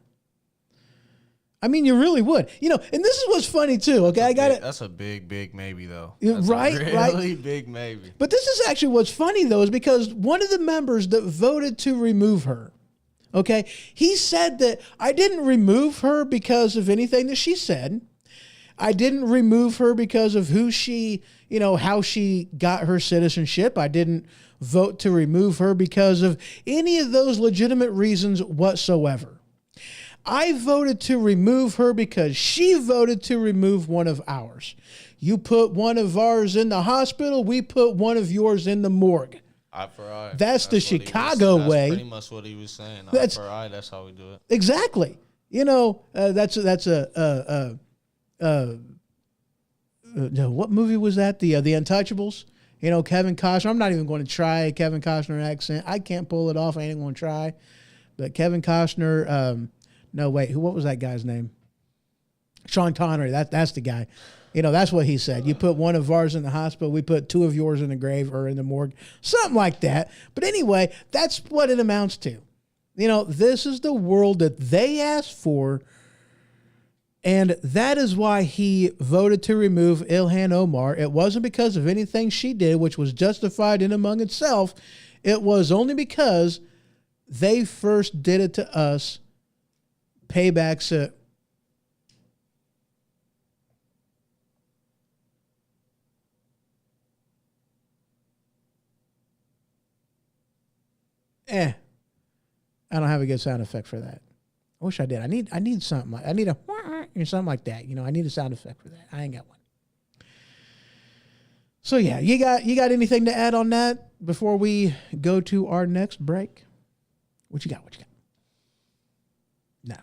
I mean, you really would. You know, and this is what's funny too. Okay, I got it. That's a big maybe though. Yeah, That's right, a right. really big maybe. But this is actually what's funny though, is because one of the members that voted to remove her, okay, he said that I didn't remove her because of anything that she said. I didn't remove her because of who she, you know, how she got her citizenship. I didn't vote to remove her because of any of those legitimate reasons whatsoever. I voted to remove her because she voted to remove one of ours. You put one of ours in the hospital, we put one of yours in the morgue. Eye for eye. That's the what he Chicago was, way. That's pretty much what he was saying. That's- Eye for eye. That's how we do it. Exactly. You know, no, what movie was that? The Untouchables. You know, Kevin Costner. I'm not even going to try a Kevin Costner accent. I can't pull it off. I ain't going to try. But Kevin Costner. No, wait. What was that guy's name? Sean Connery. That's the guy. You know, that's what he said. You put one of ours in the hospital, we put two of yours in the grave or in the morgue, something like that. But anyway, that's what it amounts to. You know, this is the world that they asked for. And that is why he voted to remove Ilhan Omar. It wasn't because of anything she did, which was justified in among itself. It was only because they first did it to us. Paybacks it. I don't have a good sound effect for that. I wish I did. I need something like, I need a or something like that. You know, I need a sound effect for that. I ain't got one. So yeah, you got anything to add on that before we go to our next break? What you got? No.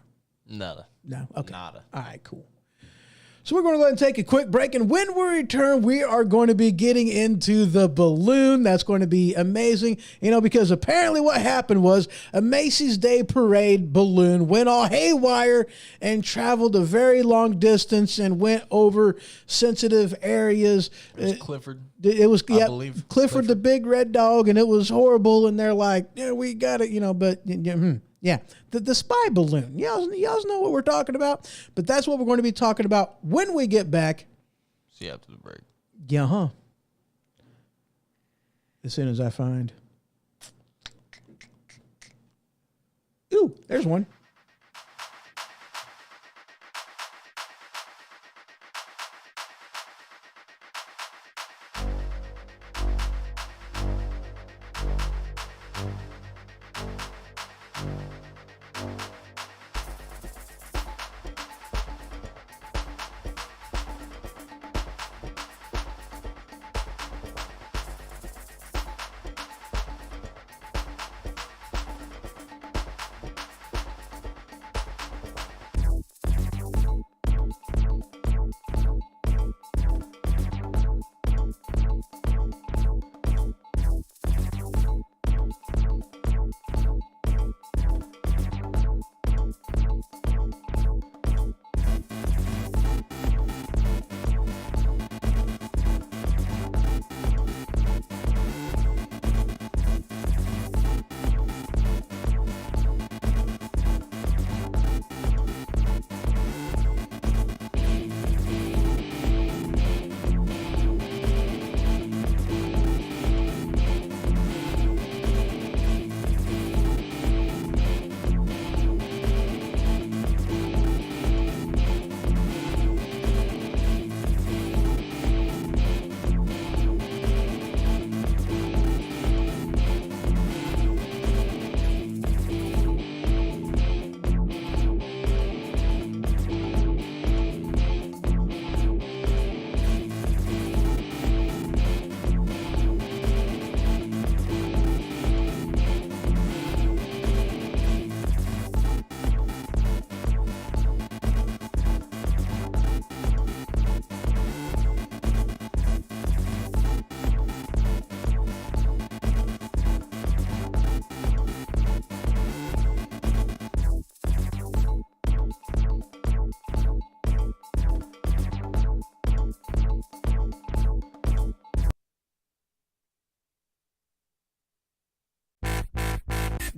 Nada. No. Okay. Nada. All right, cool. So we're going to go ahead and take a quick break. And when we return, we are going to be getting into the balloon. That's going to be amazing, you know, because apparently what happened was a Macy's Day Parade balloon went all haywire and traveled a very long distance and went over sensitive areas. It was Clifford. It was, I yeah, believe Clifford the big red dog, and it was horrible. And they're like, yeah, we got it, you know, but yeah, the spy balloon. Y'all know what we're talking about, but that's what we're going to be talking about when we get back. See you after the break. Yeah, huh? As soon as I find. Ooh, there's one.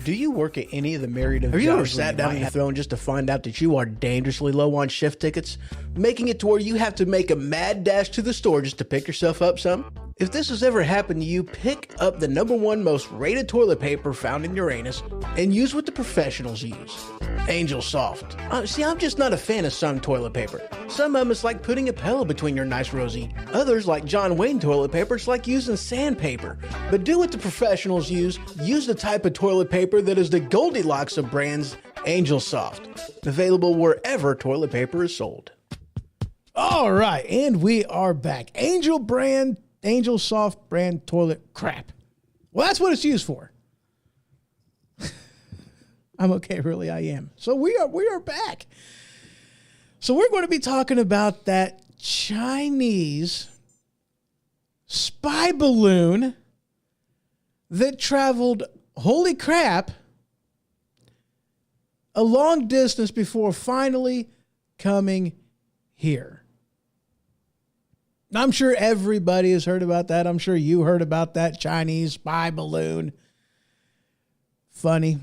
Do you work at any of the myriad of jobs? Have you ever sat down on your phone just to find out that you are dangerously low on shift tickets, making it to where you have to make a mad dash to the store just to pick yourself up some? If this has ever happened to you, pick up the #1 most rated toilet paper found in Uranus and use what the professionals use. Angel Soft. See, I'm just not a fan of some toilet paper. Some of them it's like putting a pillow between your nice rosy. Others, like John Wayne toilet paper, it's like using sandpaper. But do what the professionals use. Use the type of toilet paper that is the Goldilocks of brands, Angel Soft. Available wherever toilet paper is sold. All right, and we are back. Angel Soft brand toilet crap. Well, that's what it's used for. I'm okay, really, I am. So we are back. So we're going to be talking about that Chinese spy balloon that traveled, holy crap, a long distance before finally coming here. I'm sure everybody has heard about that. I'm sure you heard about that Chinese spy balloon. Funny.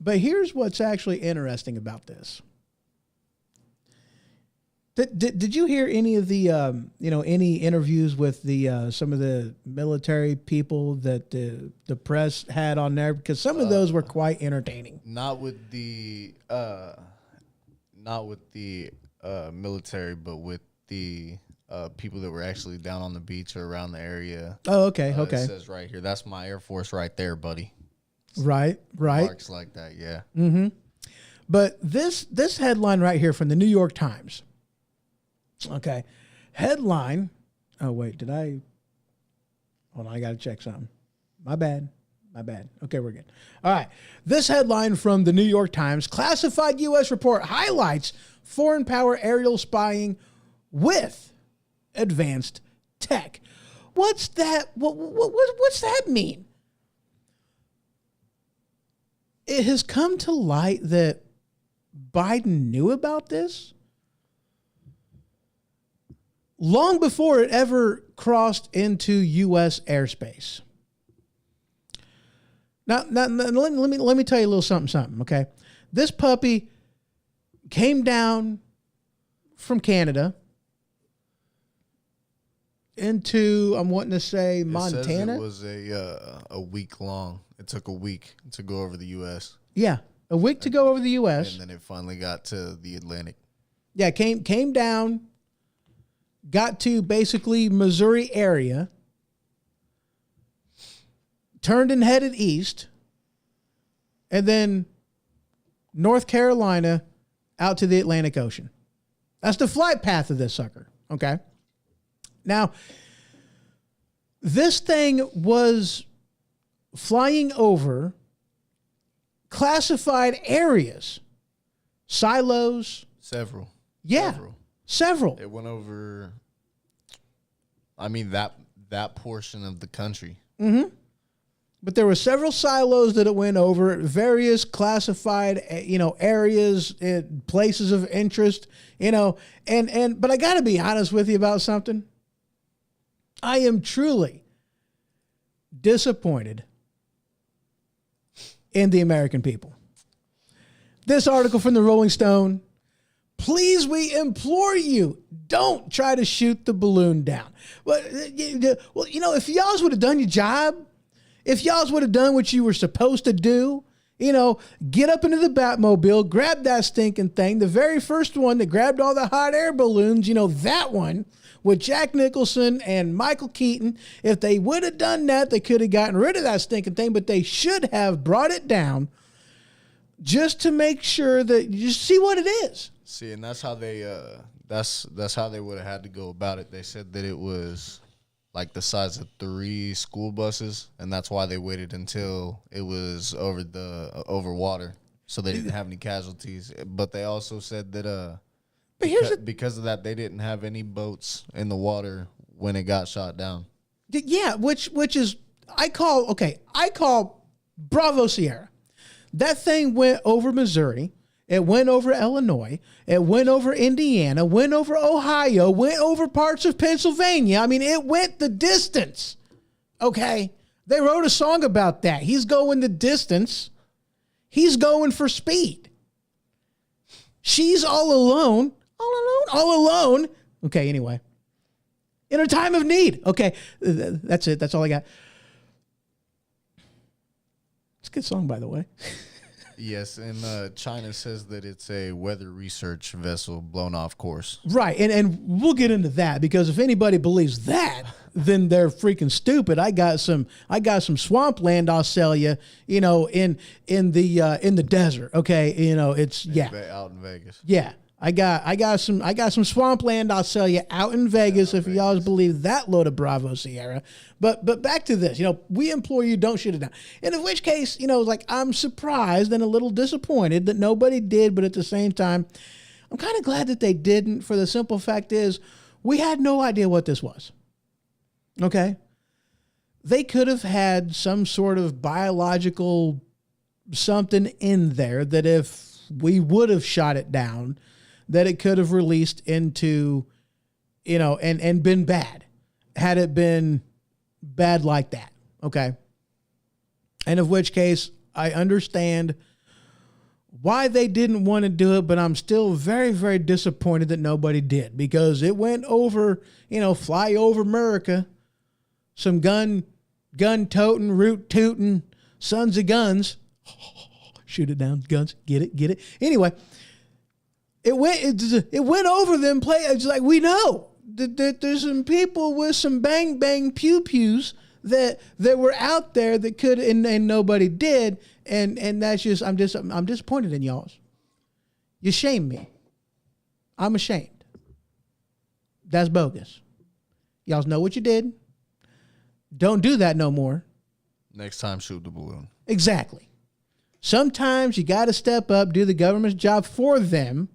But here's what's actually interesting about this. Did you hear any of the any interviews with the some of the military people that the press had on there? Because some of those were quite entertaining. Not with the military, but with the people that were actually down on the beach or around the area. Oh, okay, okay. It says right here, that's my Air Force right there, buddy. Right. Marks like that, yeah. Mm-hmm. But this headline right here from the New York Times. Okay. Headline. Oh, wait, hold on, I got to check something. My bad. Okay, we're good. All right. This headline from the New York Times, classified U.S. report highlights foreign power aerial spying with advanced tech. What's that? What's that mean? It has come to light that Biden knew about this long before it ever crossed into U.S. airspace. Now let me tell you a little something, okay? This puppy came down from Canada into, I'm wanting to say, Montana. It says it was a week long. It took a week to go over the U.S. Yeah, a week to go over the U.S. And then it finally got to the Atlantic. Yeah, came down, got to basically Missouri area, turned and headed east, and then North Carolina out to the Atlantic Ocean. That's the flight path of this sucker, okay? Now, this thing was flying over classified areas, silos. Several. Yeah, several. It went over, that portion of the country. Mm-hmm. But there were several silos that it went over, various classified, areas, places of interest, but I got to be honest with you about something. I am truly disappointed in the American people. This article from the Rolling Stone, please, we implore you, don't try to shoot the balloon down. Well, if y'all would have done your job, if y'all would have done what you were supposed to do, get up into the Batmobile, grab that stinking thing, the very first one that grabbed all the hot air balloons, that one with Jack Nicholson and Michael Keaton. If they would have done that, they could have gotten rid of that stinking thing, but they should have brought it down just to make sure that you see what it is. See, and that's how they that's how they would have had to go about it. They said that it was like the size of 3 school buses, and that's why they waited until it was over water, so they didn't have any casualties. But they also said that because of that, they didn't have any boats in the water when it got shot down. Yeah, which is I call Bravo Sierra. That thing went over Missouri. It went over Illinois. It went over Indiana. Went over Ohio. Went over parts of Pennsylvania. I mean, it went the distance. Okay? They wrote a song about that. He's going the distance. He's going for speed. She's all alone. All alone. Okay, anyway. In a time of need. Okay, that's it. That's all I got. It's a good song, by the way. Yes, and China says that it's a weather research vessel blown off course. Right, and we'll get into that, because if anybody believes that, then they're freaking stupid. I got some swampland I'll sell you, in the desert. Okay, it's Out in Vegas. yeah. I got some swampland I'll sell you out in Vegas if y'all believe that load of Bravo Sierra. But back to this, we implore you, don't shoot it down. And in which case, I'm surprised and a little disappointed that nobody did, but at the same time, I'm kind of glad that they didn't, for the simple fact is we had no idea what this was. Okay? They could have had some sort of biological something in there that if we would have shot it down, that it could have released into, and been bad, had it been bad like that. Okay. And of which case I understand why they didn't want to do it, but I'm still very, very disappointed that nobody did, because it went over, fly over America, some gun toting, root tooting sons of guns. Shoot it down, guns, get it. Anyway, it went over them. It's like, we know that there's some people with some bang bang pew pews that were out there that could, and nobody did, and that's just I'm disappointed in y'all. You shame me. I'm ashamed. That's bogus. Y'all know what you did. Don't do that no more. Next time, shoot the balloon. Exactly. Sometimes you got to step up, do the government's job for them.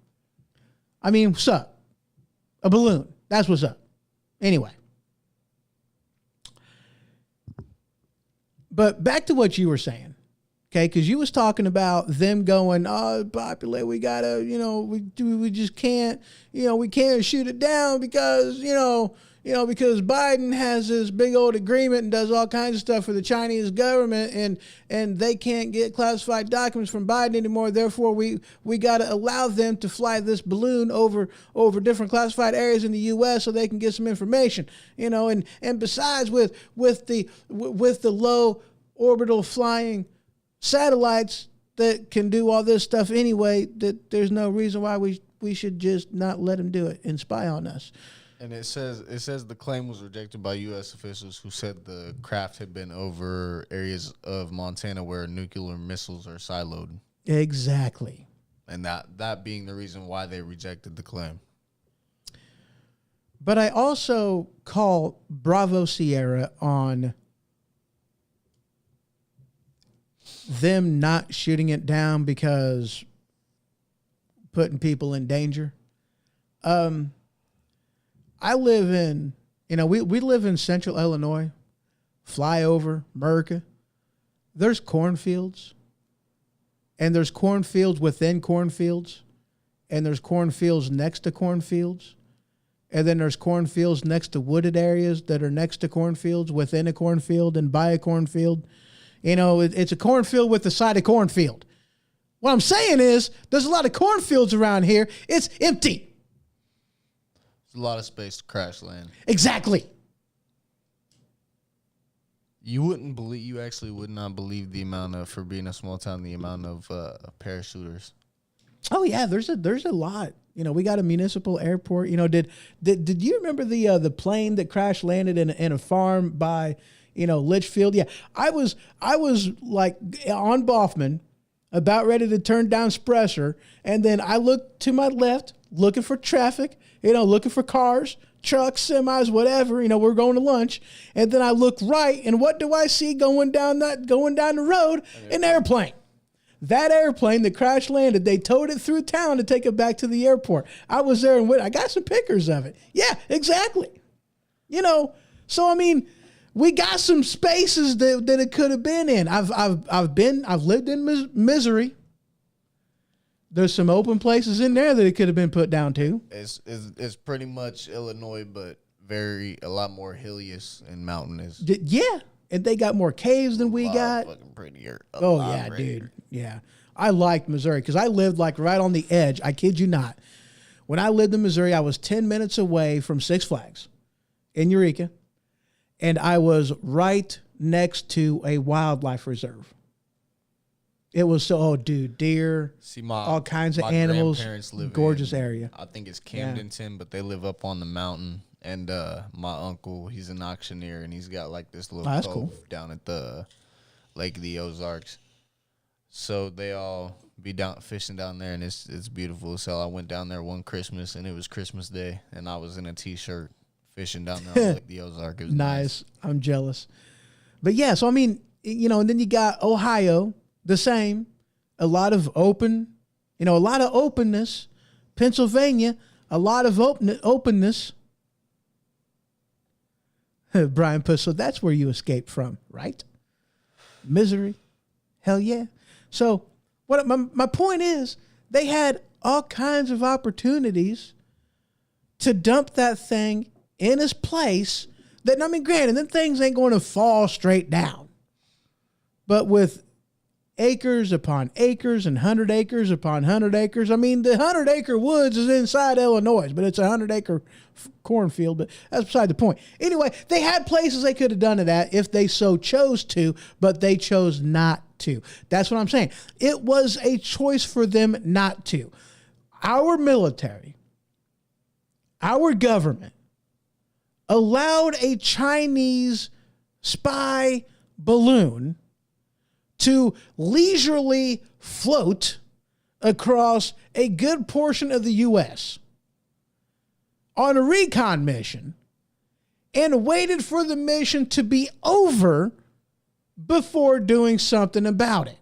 I mean, what's up? A balloon. That's what's up. Anyway. But back to what you were saying, okay? Because you was talking about them going, populate, we got to, we just can't, we can't shoot it down because, because Biden has this big old agreement and does all kinds of stuff for the Chinese government, and they can't get classified documents from Biden anymore. Therefore, we got to allow them to fly this balloon over different classified areas in the U.S. so they can get some information. And besides, with the low orbital flying satellites that can do all this stuff anyway, that there's no reason why we should just not let them do it and spy on us. And it says the claim was rejected by U.S. officials who said the craft had been over areas of Montana where nuclear missiles are siloed. Exactly. And that being the reason why they rejected the claim. But I also call Bravo Sierra on them not shooting it down because putting people in danger. I live in, we live in central Illinois, flyover, America. There's cornfields, and there's cornfields within cornfields, and there's cornfields next to cornfields, and then there's cornfields next to wooded areas that are next to cornfields, within a cornfield and by a cornfield. It's a cornfield with the side of cornfield. What I'm saying is there's a lot of cornfields around here. It's empty. There's a lot of space to crash land. Exactly. You actually would not believe the amount of, for being a small town, the amount of parachuters. Oh yeah, there's a lot. We got a municipal airport. Did you remember the plane that crash landed in a farm by, Litchfield? Yeah, I was like on Boffman, about ready to turn down Spresser, and then I looked to my left, looking for traffic, looking for cars, trucks, semis, whatever. We're going to lunch, and then I look right, and what do I see going down the road? An airplane. That airplane that crash landed, they towed it through town to take it back to the airport. I was there and I got some pictures of it. Yeah, exactly. So I mean, we got some spaces that it could have been in. I've lived in Missouri. There's some open places in there that it could have been put down to. It's pretty much Illinois, but a lot more hillious and mountainous. Yeah, and they got more caves than we A lot got. fucking prettier. Oh yeah, dude. Yeah. I liked Missouri because I lived like right on the edge. I kid you not. When I lived in Missouri, I was 10 minutes away from Six Flags in Eureka, and I was right next to a wildlife reserve. It was so, oh, dude, deer, See, all kinds of my animals, grandparents live gorgeous in, area. I think it's Camdenton, but they live up on the mountain. And my uncle, he's an auctioneer, and he's got like this little Oh, that's cove cool. down at the Lake of the Ozarks. So they all be down fishing down there, and it's beautiful. So I went down there one Christmas, and it was Christmas Day, and I was in a T-shirt fishing down there on Lake the Ozark. It was Nice. I'm jealous. But yeah, so I mean, you know, and then you got Ohio, the same. A lot of a lot of openness. Pennsylvania, a lot of openness. Brian put, so that's where you escaped from, right? Misery. Hell yeah. So what my point is, they had all kinds of opportunities to dump that thing in its place. That, I mean, granted, then things ain't going to fall straight down. But with acres upon acres and 100 acres upon 100 acres, I mean, the 100-acre woods is inside Illinois, but it's a 100-acre cornfield, but that's beside the point. Anyway, they had places they could have done it at if they so chose to, but they chose not to. That's what I'm saying. It was a choice for them not to. Our military, our government, allowed a Chinese spy balloon to leisurely float across a good portion of the U.S. on a recon mission and waited for the mission to be over before doing something about it.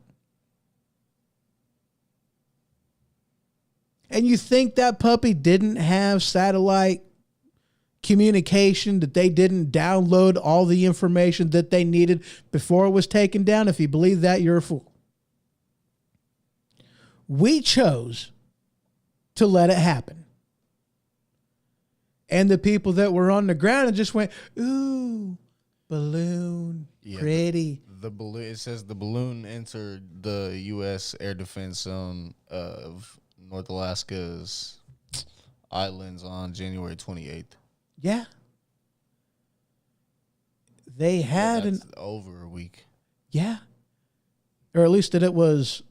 And you think that puppy didn't have satellite communication, that they didn't download all the information that they needed before it was taken down? If you believe that, you're a fool. We chose to let it happen. And the people that were on the ground and just went, ooh, balloon, pretty. The balloon. It says the balloon entered the U.S. air defense zone of North Alaska's islands on January 28th. Yeah. They had over a week. Yeah. Or at least that it was,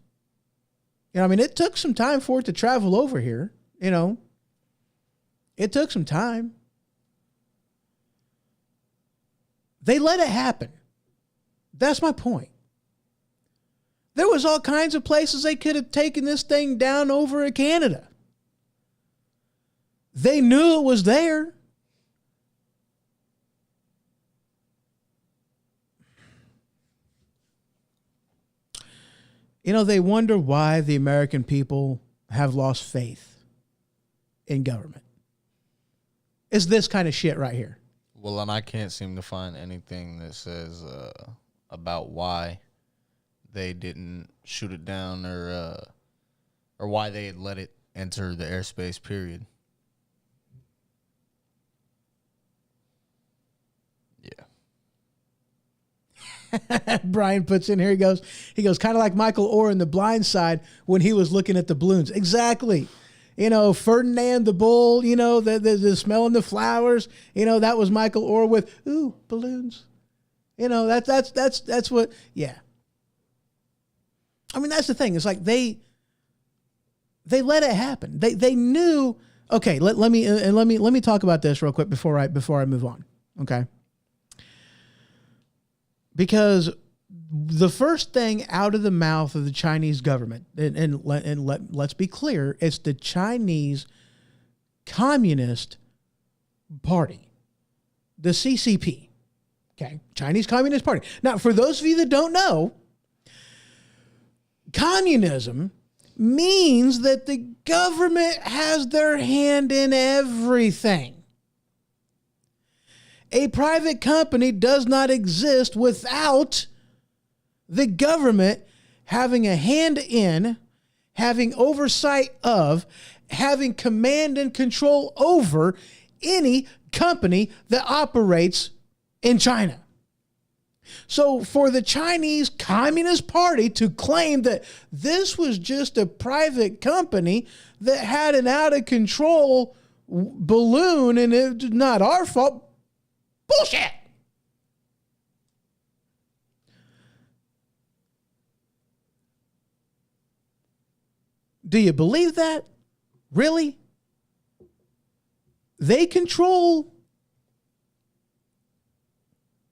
I mean, it took some time for it to travel over here, It took some time. They let it happen. That's my point. There was all kinds of places they could have taken this thing down over in Canada. They knew it was there. They wonder why the American people have lost faith in government. It's this kind of shit right here. Well, and I can't seem to find anything that says about why they didn't shoot it down or why they had let it enter the airspace, period. Yeah. Brian puts in here, he goes kind of like Michael Orr in The Blind Side when he was looking at the balloons. Exactly. Ferdinand the Bull, the smelling the flowers, that was Michael Orr with, ooh, balloons. That's what, yeah. I mean, that's the thing. It's like they let it happen. They knew, okay, let me talk about this real quick before I move on. Okay. Because the first thing out of the mouth of the Chinese government, and let's be clear, it's the Chinese Communist Party, the CCP, okay, Chinese Communist Party. Now, for those of you that don't know, communism means that the government has their hand in everything. A private company does not exist without the government having a hand in, having oversight of, having command and control over any company that operates in China. So for the Chinese Communist Party to claim that this was just a private company that had an out of control balloon and it's not our fault, bullshit. Do you believe that? Really? They control.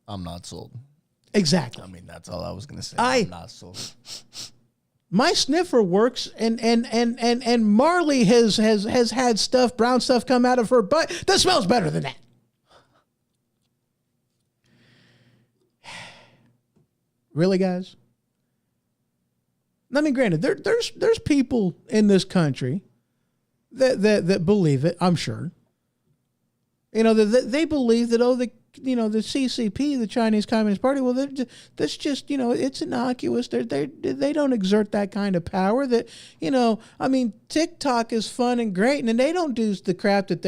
I'm not sold. Exactly. I mean, that's all I was gonna say. I'm not sold. My sniffer works, and Marley has had stuff, brown stuff, come out of her butt that smells better than that. Really, guys? I mean, granted, there's people in this country that believe it. I'm sure. You know, they believe that the CCP, the Chinese Communist Party, well, that's just, it's innocuous. They don't exert that kind of power. That, I mean, TikTok is fun and great, and they don't do the crap that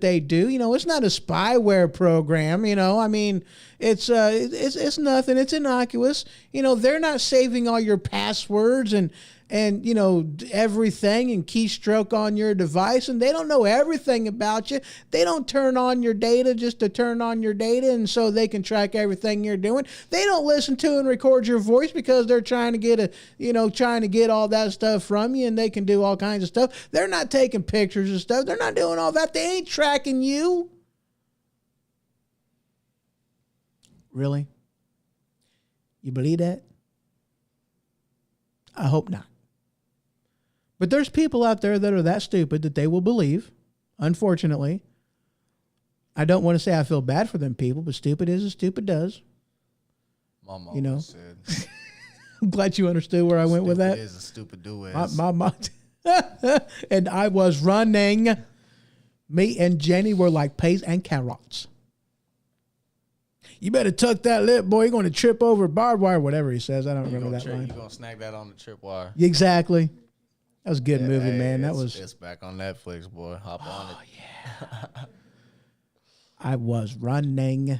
they do. It's not a spyware program. I mean, it's nothing. It's innocuous. They're not saving all your passwords and everything and keystroke on your device, and they don't know everything about you. They don't turn on your data just to turn on your data and so they can track everything you're doing. They don't listen to and record your voice because they're trying to get all that stuff from you, and they can do all kinds of stuff. They're not taking pictures and stuff. They're not doing all that. They ain't tracking you. Really? You believe that? I hope not. But there's people out there that are that stupid that they will believe. Unfortunately, I don't want to say I feel bad for them people, but stupid is as stupid does. My mom said. I'm glad you understood where I went with that. Stupid is a stupid do is. My mom. And I was running. Me and Jenny were like peas and carrots. You better tuck that lip, boy. You're going to trip over barbed wire, whatever he says. I don't remember that line. You're going to snag that on the tripwire. Exactly. That was a good movie, man. It's back on Netflix, boy. Hop on it. Yeah. I was running.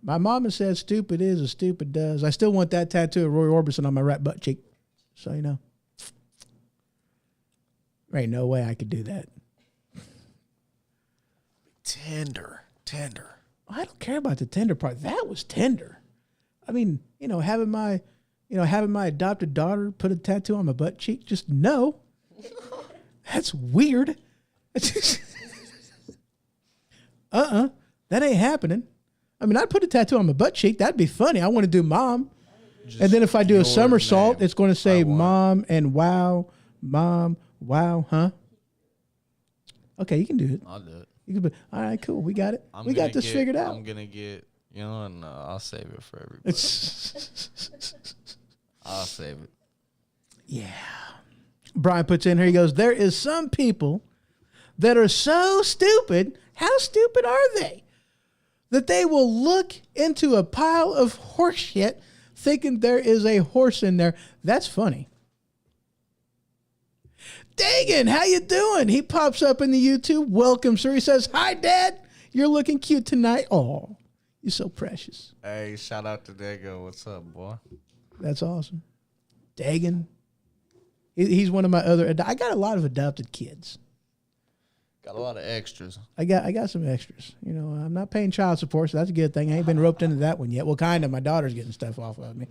My mama said stupid is as stupid does. I still want that tattoo of Roy Orbison on my right butt cheek. So, there ain't no way I could do that. Tender. I don't care about the tender part. That was tender. I mean, having my adopted daughter put a tattoo on my butt cheek, just no. That's weird. That ain't happening. I mean, I'd put a tattoo on my butt cheek. That'd be funny. I want to do mom. And then if I do a somersault, it's going to say mom and wow, huh? Okay, you can do it. I'll do it. You can be, all right, cool. We got it. We got this figured out. I'm going to get, and I'll save it for everybody. I'll save it. Yeah. Brian puts in here, he goes, there is some people that are so stupid. How stupid are they? That they will look into a pile of horse shit thinking there is a horse in there. That's funny. Dagan, how you doing? He pops up in the YouTube. Welcome, sir. He says, hi, Dad. You're looking cute tonight. Oh, you're so precious. Hey, shout out to Dago. What's up, boy? That's awesome. Dagan. He's one of my other. I got a lot of adopted kids. Got a lot of extras. I got some extras. I'm not paying child support, so that's a good thing. I ain't been roped into that one yet. Well, kind of. My daughter's getting stuff off of me.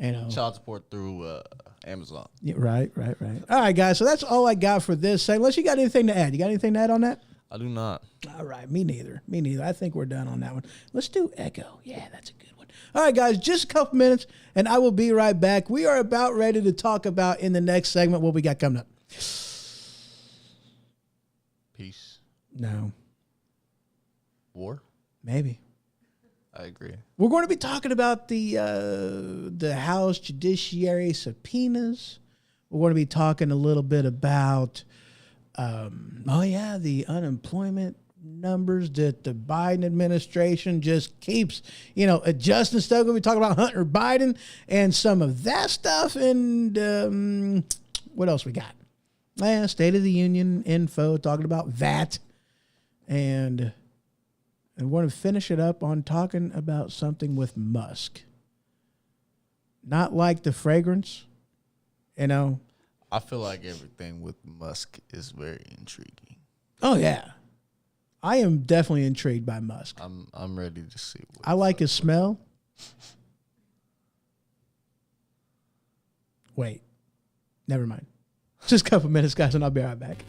Child support through Amazon. Yeah, right. All right, guys. So that's all I got for this. Unless you got anything to add. You got anything to add on that? I do not. All right. Me neither. I think we're done on that one. Let's do Echo. Yeah, that's a good one. All right, guys. Just a couple minutes, and I will be right back. We are about ready to talk about in the next segment what we got coming up. Peace. No. War? Maybe. I agree. We're going to be talking about the House Judiciary subpoenas. We're going to be talking a little bit about, the unemployment numbers that the Biden administration just keeps, adjusting stuff. We're going to be talking about Hunter Biden and some of that stuff. And what else we got? State of the Union info, talking about that. And and want to finish it up on talking about something with Musk. Not like the fragrance, you know. I feel like everything with Musk is very intriguing. Oh yeah, I am definitely intrigued by Musk. I'm ready to see. I like his smell. Wait, never mind. Just a couple minutes, guys, and I'll be right back.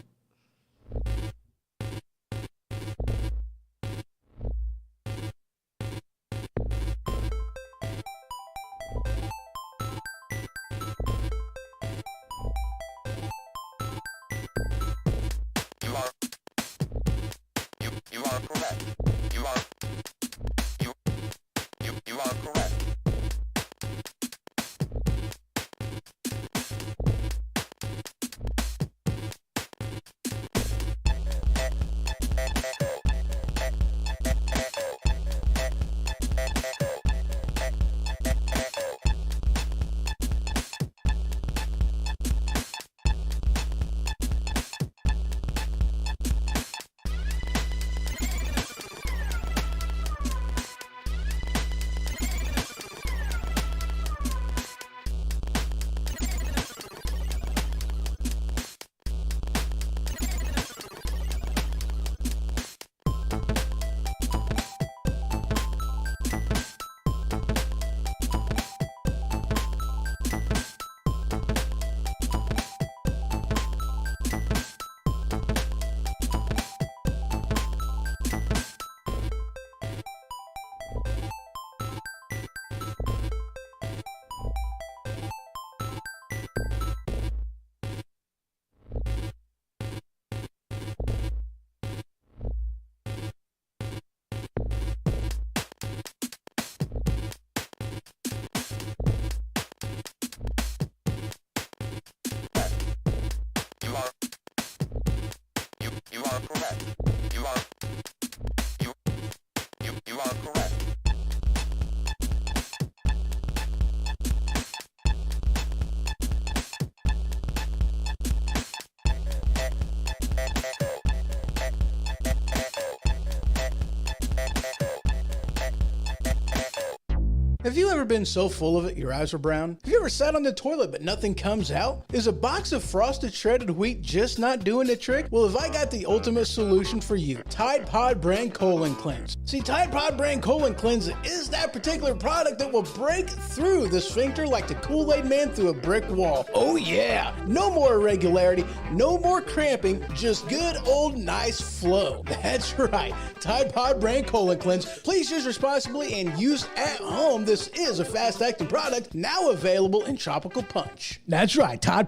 Have you ever been so full of it your eyes are brown? Have you ever sat on the toilet but nothing comes out? Is a box of frosted shredded wheat just not doing the trick? Well, have I got the ultimate solution for you? Tide Pod Brand Colon Cleanse. See, Tide Pod Brand Colon Cleanse is that particular product that will break through the sphincter like the Kool-Aid Man through a brick wall. Oh yeah! No more irregularity, no more cramping, just good old nice flow. That's right, Tide Pod Brand Colon Cleanse. Please use responsibly and use at home. This is a fast-acting product now available in Tropical Punch. That's right, Tide.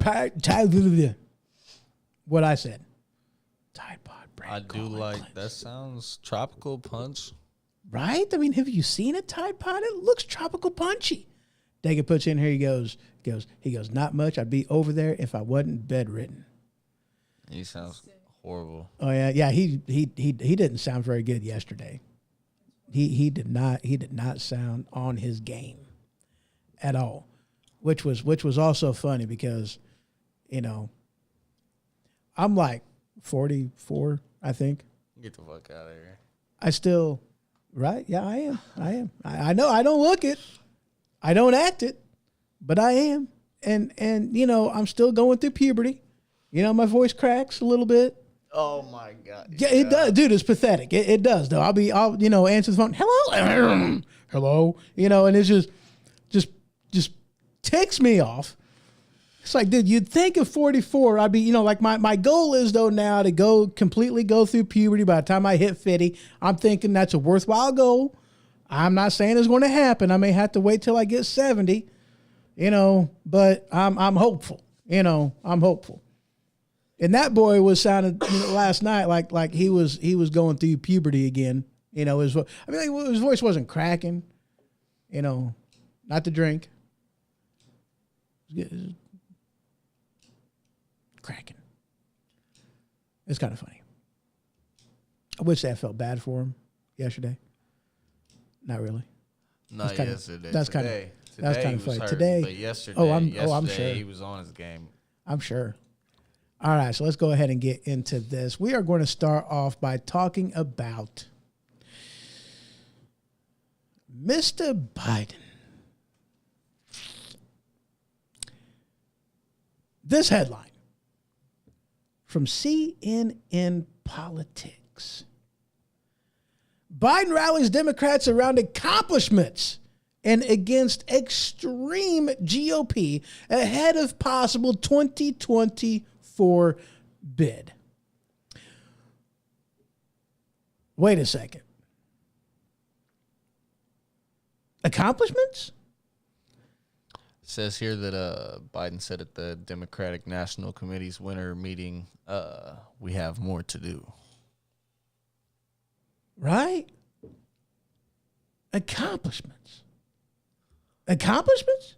What I said. Tide Pod Brand. I do like Cleanse. that. Sounds Tropical Punch. Right? I mean, have you seen a Tide Pod? It looks tropical punchy. Dagan puts in here. He goes. Not much. I'd be over there if I wasn't bedridden. He sounds horrible. Oh yeah. He didn't sound very good yesterday. He did not sound on his game at all, which was also funny because, you know, I'm like 44, I think. Get the fuck out of here. I still, right? Yeah, I am. I know I don't look it, I don't act it, but I am, and you know, I'm still going through puberty. You know, my voice cracks a little bit. Oh my god. Yeah, it does, dude. It's pathetic. It does, though. I'll you know, answer the phone. Hello, hello. You know, and it's just ticks me off. It's like, dude, you'd think at 44, I'd be, you know, like my goal is though now to completely go through puberty. By the time I hit 50, I'm thinking that's a worthwhile goal. I'm not saying it's going to happen. I may have to wait till I get 70, you know, but I'm hopeful. You know, I'm hopeful. And that boy was sounding, you know, last night like he was going through puberty again. You know, his voice wasn't cracking. You know, not to drink. It was cracking. It's kind of funny. I wish I felt bad for him yesterday. Not really. Not kinda- yesterday. that's kinda- Today. that's Today kinda he was funny. hurt, Today- But yesterday, I'm sure. he was on his game. I'm sure. All right, so let's go ahead and get into this. We are going to start off by talking about Mr. Biden. This headline from CNN Politics. Biden rallies Democrats around accomplishments and against extreme GOP ahead of possible 2024 bid. Wait a second. Accomplishments? It says here that Biden said at the Democratic National Committee's winter meeting, we have more to do. Right? Accomplishments. Accomplishments?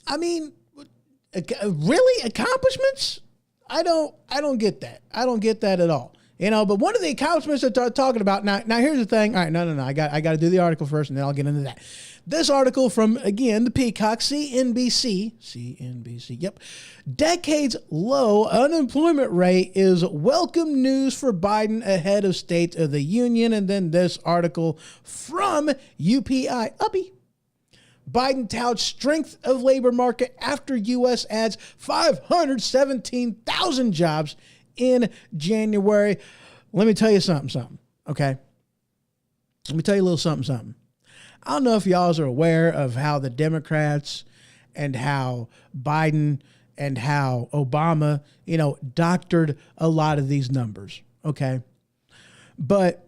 I mean, really? Accomplishments? I don't get that. I don't get that at all. You know, but one of the accomplishments that they're talking about now here's the thing. All right, no. I got to do the article first and then I'll get into that. This article from, again, the Peacock, CNBC. Yep. Decades low unemployment rate is welcome news for Biden ahead of State of the Union. And then this article from UPI. Uppy. Biden touts strength of labor market after U.S. adds 517,000 jobs in January. Let me tell you something, okay? Let me tell you a little something. I don't know if y'all are aware of how the Democrats and how Biden and how Obama, doctored a lot of these numbers, okay? But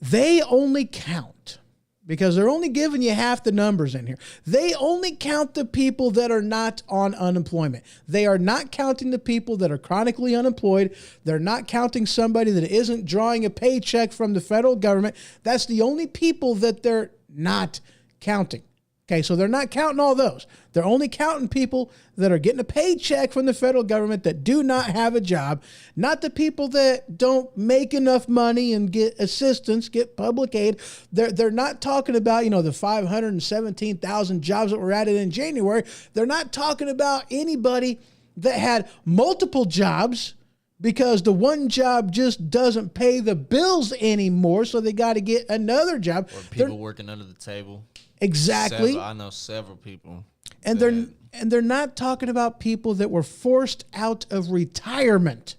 they only count, because they're only giving you half the numbers in here. They only count the people that are not on unemployment. They are not counting the people that are chronically unemployed. They're not counting somebody that isn't drawing a paycheck from the federal government. That's the only people that they're not counting. Okay, so they're not counting all those. They're only counting people that are getting a paycheck from the federal government that do not have a job, not the people that don't make enough money and get assistance, get public aid. They're not talking about, the 517,000 jobs that were added in January. They're not talking about anybody that had multiple jobs because the one job just doesn't pay the bills anymore, so they got to get another job. Or people working under the table. Exactly. I know several people. And they're not talking about people that were forced out of retirement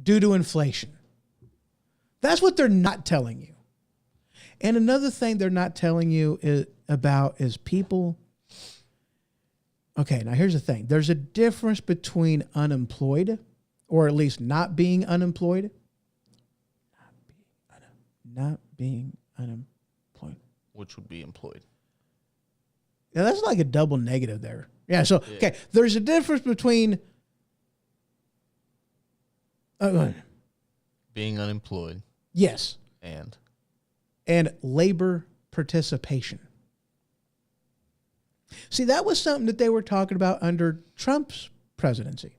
due to inflation. That's what they're not telling you. And another thing they're not telling you is people. Okay, now here's the thing. There's a difference between unemployed, or at least not being unemployed. Not being unemployed. Which would be employed. Yeah, that's like a double negative there. Yeah, so, okay, there's a difference between being unemployed. Yes. And labor participation. See, that was something that they were talking about under Trump's presidency.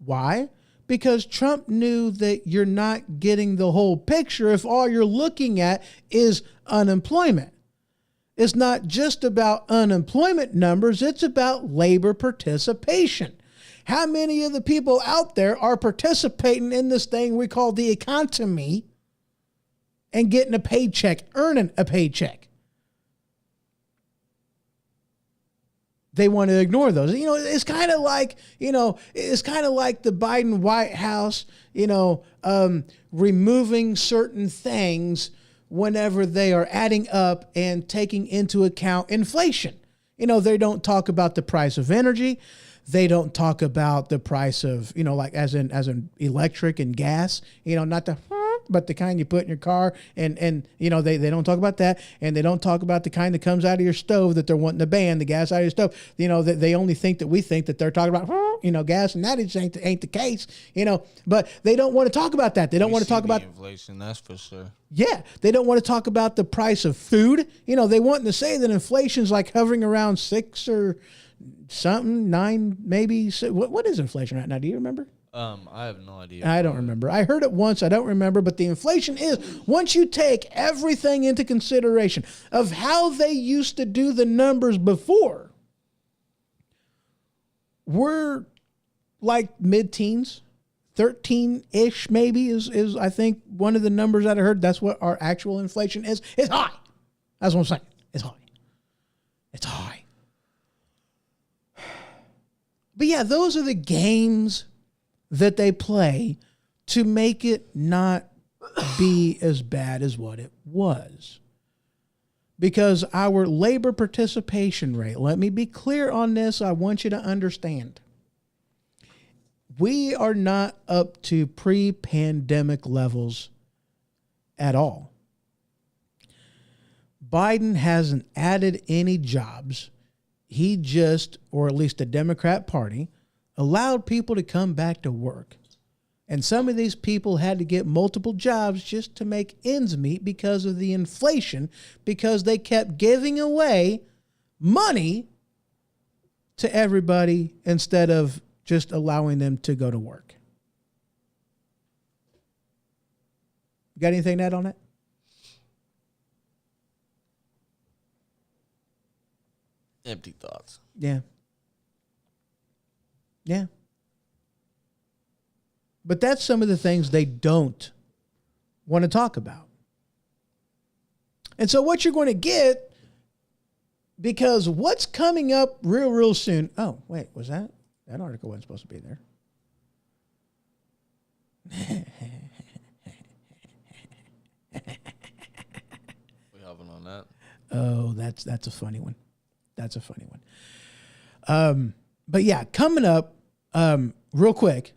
Why? Because Trump knew that you're not getting the whole picture if all you're looking at is unemployment. It's not just about unemployment numbers, it's about labor participation. How many of the people out there are participating in this thing we call the economy and getting a paycheck, earning a paycheck? They want to ignore those. It's kind of like, the Biden White House, removing certain things whenever they are adding up and taking into account inflation. They don't talk about the price of energy. They don't talk about the price of, like as in electric and gas, not the, but the kind you put in your car. And they don't talk about that. And they don't talk about the kind that comes out of your stove that they're wanting to ban, the gas out of your stove. They only think that we think that they're talking about, gas, and that just ain't the case, but they don't want to talk about that. They don't want to talk about inflation. That's for sure. Yeah. They don't want to talk about the price of food. They want to say that inflation's like hovering around 6 or something, 9, maybe. What is inflation right now? Do you remember? I have no idea. I don't remember. I heard it once. I don't remember. But the inflation is, once you take everything into consideration of how they used to do the numbers before, we're like mid-teens, 13-ish maybe is I think one of the numbers that I heard. That's what our actual inflation is. It's high. That's what I'm saying. It's high. It's high. But yeah, those are the games that they play to make it not be as bad as what it was. Because our labor participation rate, let me be clear on this, I want you to understand. We are not up to pre-pandemic levels at all. Biden hasn't added any jobs. He just, or at least the Democrat Party, allowed people to come back to work. And some of these people had to get multiple jobs just to make ends meet because of the inflation, because they kept giving away money to everybody instead of just allowing them to go to work. Got anything to add on that? Empty thoughts. Yeah. Yeah. But that's some of the things they don't want to talk about. And so what you're going to get, because what's coming up real soon. Oh, wait, was that article wasn't supposed to be there. We haven't on that. Oh, that's a funny one. That's a funny one. But yeah, coming up, real quick,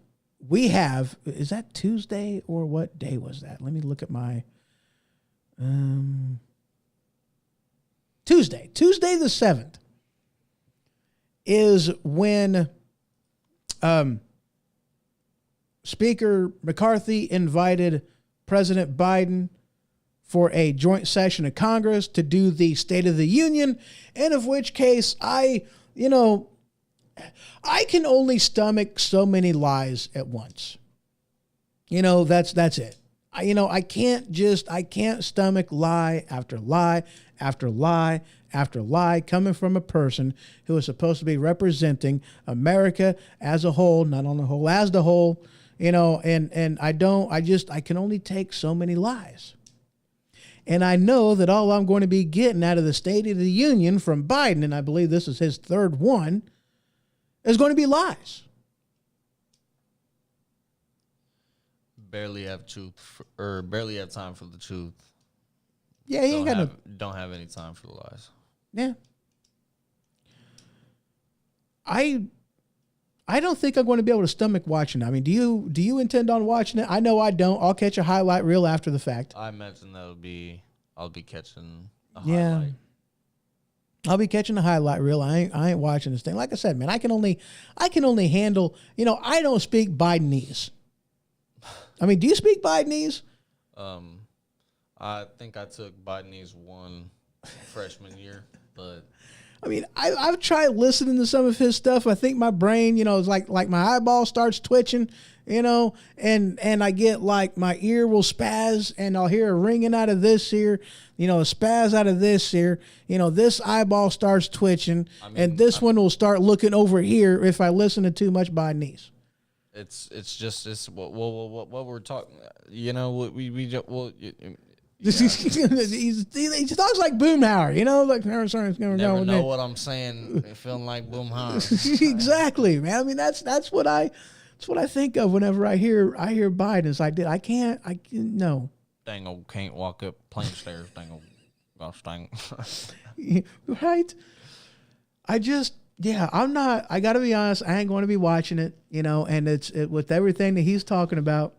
we have, is that Tuesday or what day was that? Let me look at my, Tuesday the 7th is when, Speaker McCarthy invited President Biden for a joint session of Congress to do the State of the Union, and of which case I can only stomach so many lies at once. That's it. I can't stomach lie after lie after lie after lie coming from a person who is supposed to be representing America as a whole, not on the whole, as the whole, and I can only take so many lies. And I know that all I'm going to be getting out of the State of the Union from Biden, and I believe this is his third one, is going to be lies. Barely have barely have time for the truth. Yeah, he ain't got don't have any time for the lies. Yeah. I don't think I'm going to be able to stomach watching it. I mean, do you intend on watching it? I know I don't. I'll catch a highlight reel after the fact. I imagine I'll be catching a Yeah. highlight. I'll be catching a highlight reel. I ain't watching this thing. Like I said, man, I can only handle, I don't speak Bidenese. I mean, do you speak Bidenese? I think I took Bidenese 1 freshman year, but I mean, I've tried listening to some of his stuff. I think my brain, is like my eyeball starts twitching, and I get like my ear will spaz and I'll hear a ringing out of this ear, a spaz out of this ear, this eyeball starts twitching, and this one will start looking over here if I listen to too much Bidenese. It's what we're talking. He talks like Boomhauer, like Never know what I'm saying. Feeling like Boomhauer. Exactly, man. I mean, that's what I think of whenever I hear Biden. It's like, I can't. No. Dango can't walk up plane stairs. Dango, gosh dang. Right. I'm not. I got to be honest. I ain't going to be watching it. And it's with everything that he's talking about.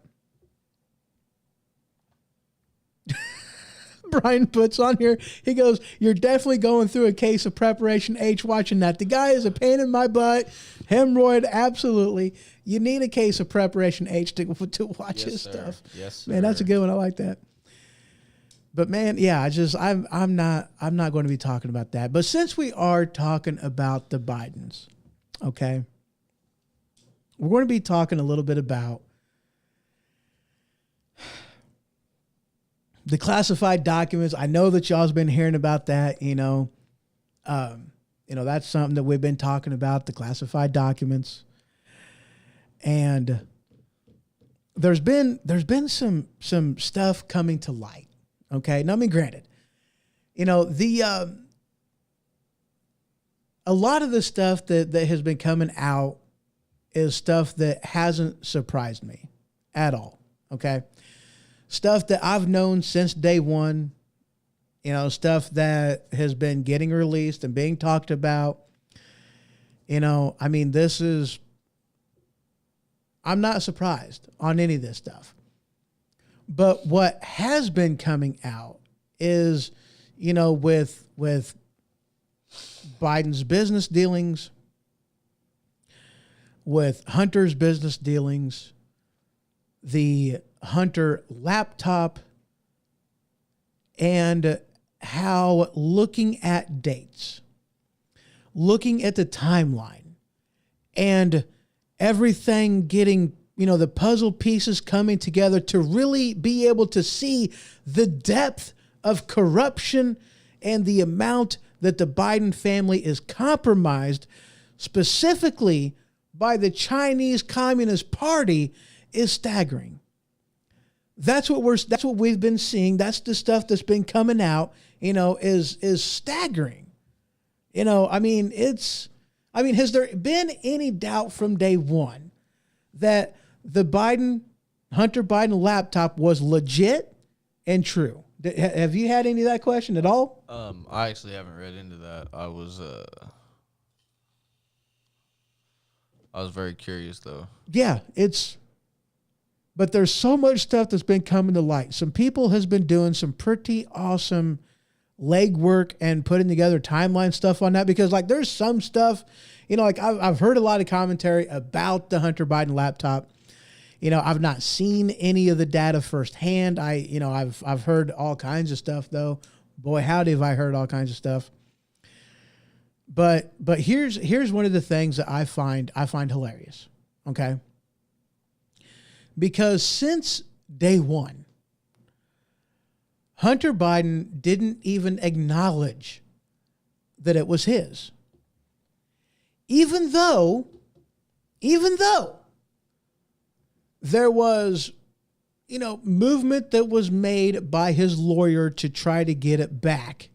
Brian puts on here, he goes, "You're definitely going through a case of preparation H watching that. The guy is a pain in my butt. Hemorrhoid, absolutely. You need a case of preparation H to watch his stuff." Yes, sir. Man, that's a good one. I like that. But man, yeah, I'm not going to be talking about that. But since we are talking about the Bidens, okay, we're going to be talking a little bit about the classified documents. I know that y'all's been hearing about that, that's something that we've been talking about, the classified documents. And there's been some stuff coming to light. Okay. Now, I mean, granted, you know, a lot of the stuff that has been coming out is stuff that hasn't surprised me at all. Okay. Stuff that I've known since day one, you know, stuff that has been getting released and being talked about. You know, I mean, I'm not surprised on any of this stuff. But what has been coming out is, you know, with Biden's business dealings, with Hunter's business dealings, the Hunter laptop, and how looking at dates, looking at the timeline, and everything getting, you know, the puzzle pieces coming together to really be able to see the depth of corruption and the amount that the Biden family is compromised, specifically by the Chinese Communist Party, is staggering. That's what we've been seeing. That's the stuff that's been coming out, you know, is staggering. You know, I mean, has there been any doubt from day one that the Hunter Biden laptop was legit and true? Have you had any of that question at all? I actually haven't read into that. I was very curious though. Yeah, but there's so much stuff that's been coming to light. Some people has been doing some pretty awesome legwork and putting together timeline stuff on that, because like there's some stuff, you know, like I've heard a lot of commentary about the Hunter Biden laptop. You know, I've not seen any of the data firsthand. I've heard all kinds of stuff though. Boy, howdy have I heard all kinds of stuff. But here's one of the things that I find hilarious. Okay. Because since day one, Hunter Biden didn't even acknowledge that it was his. Even though there was, you know, movement that was made by his lawyer to try to get it back,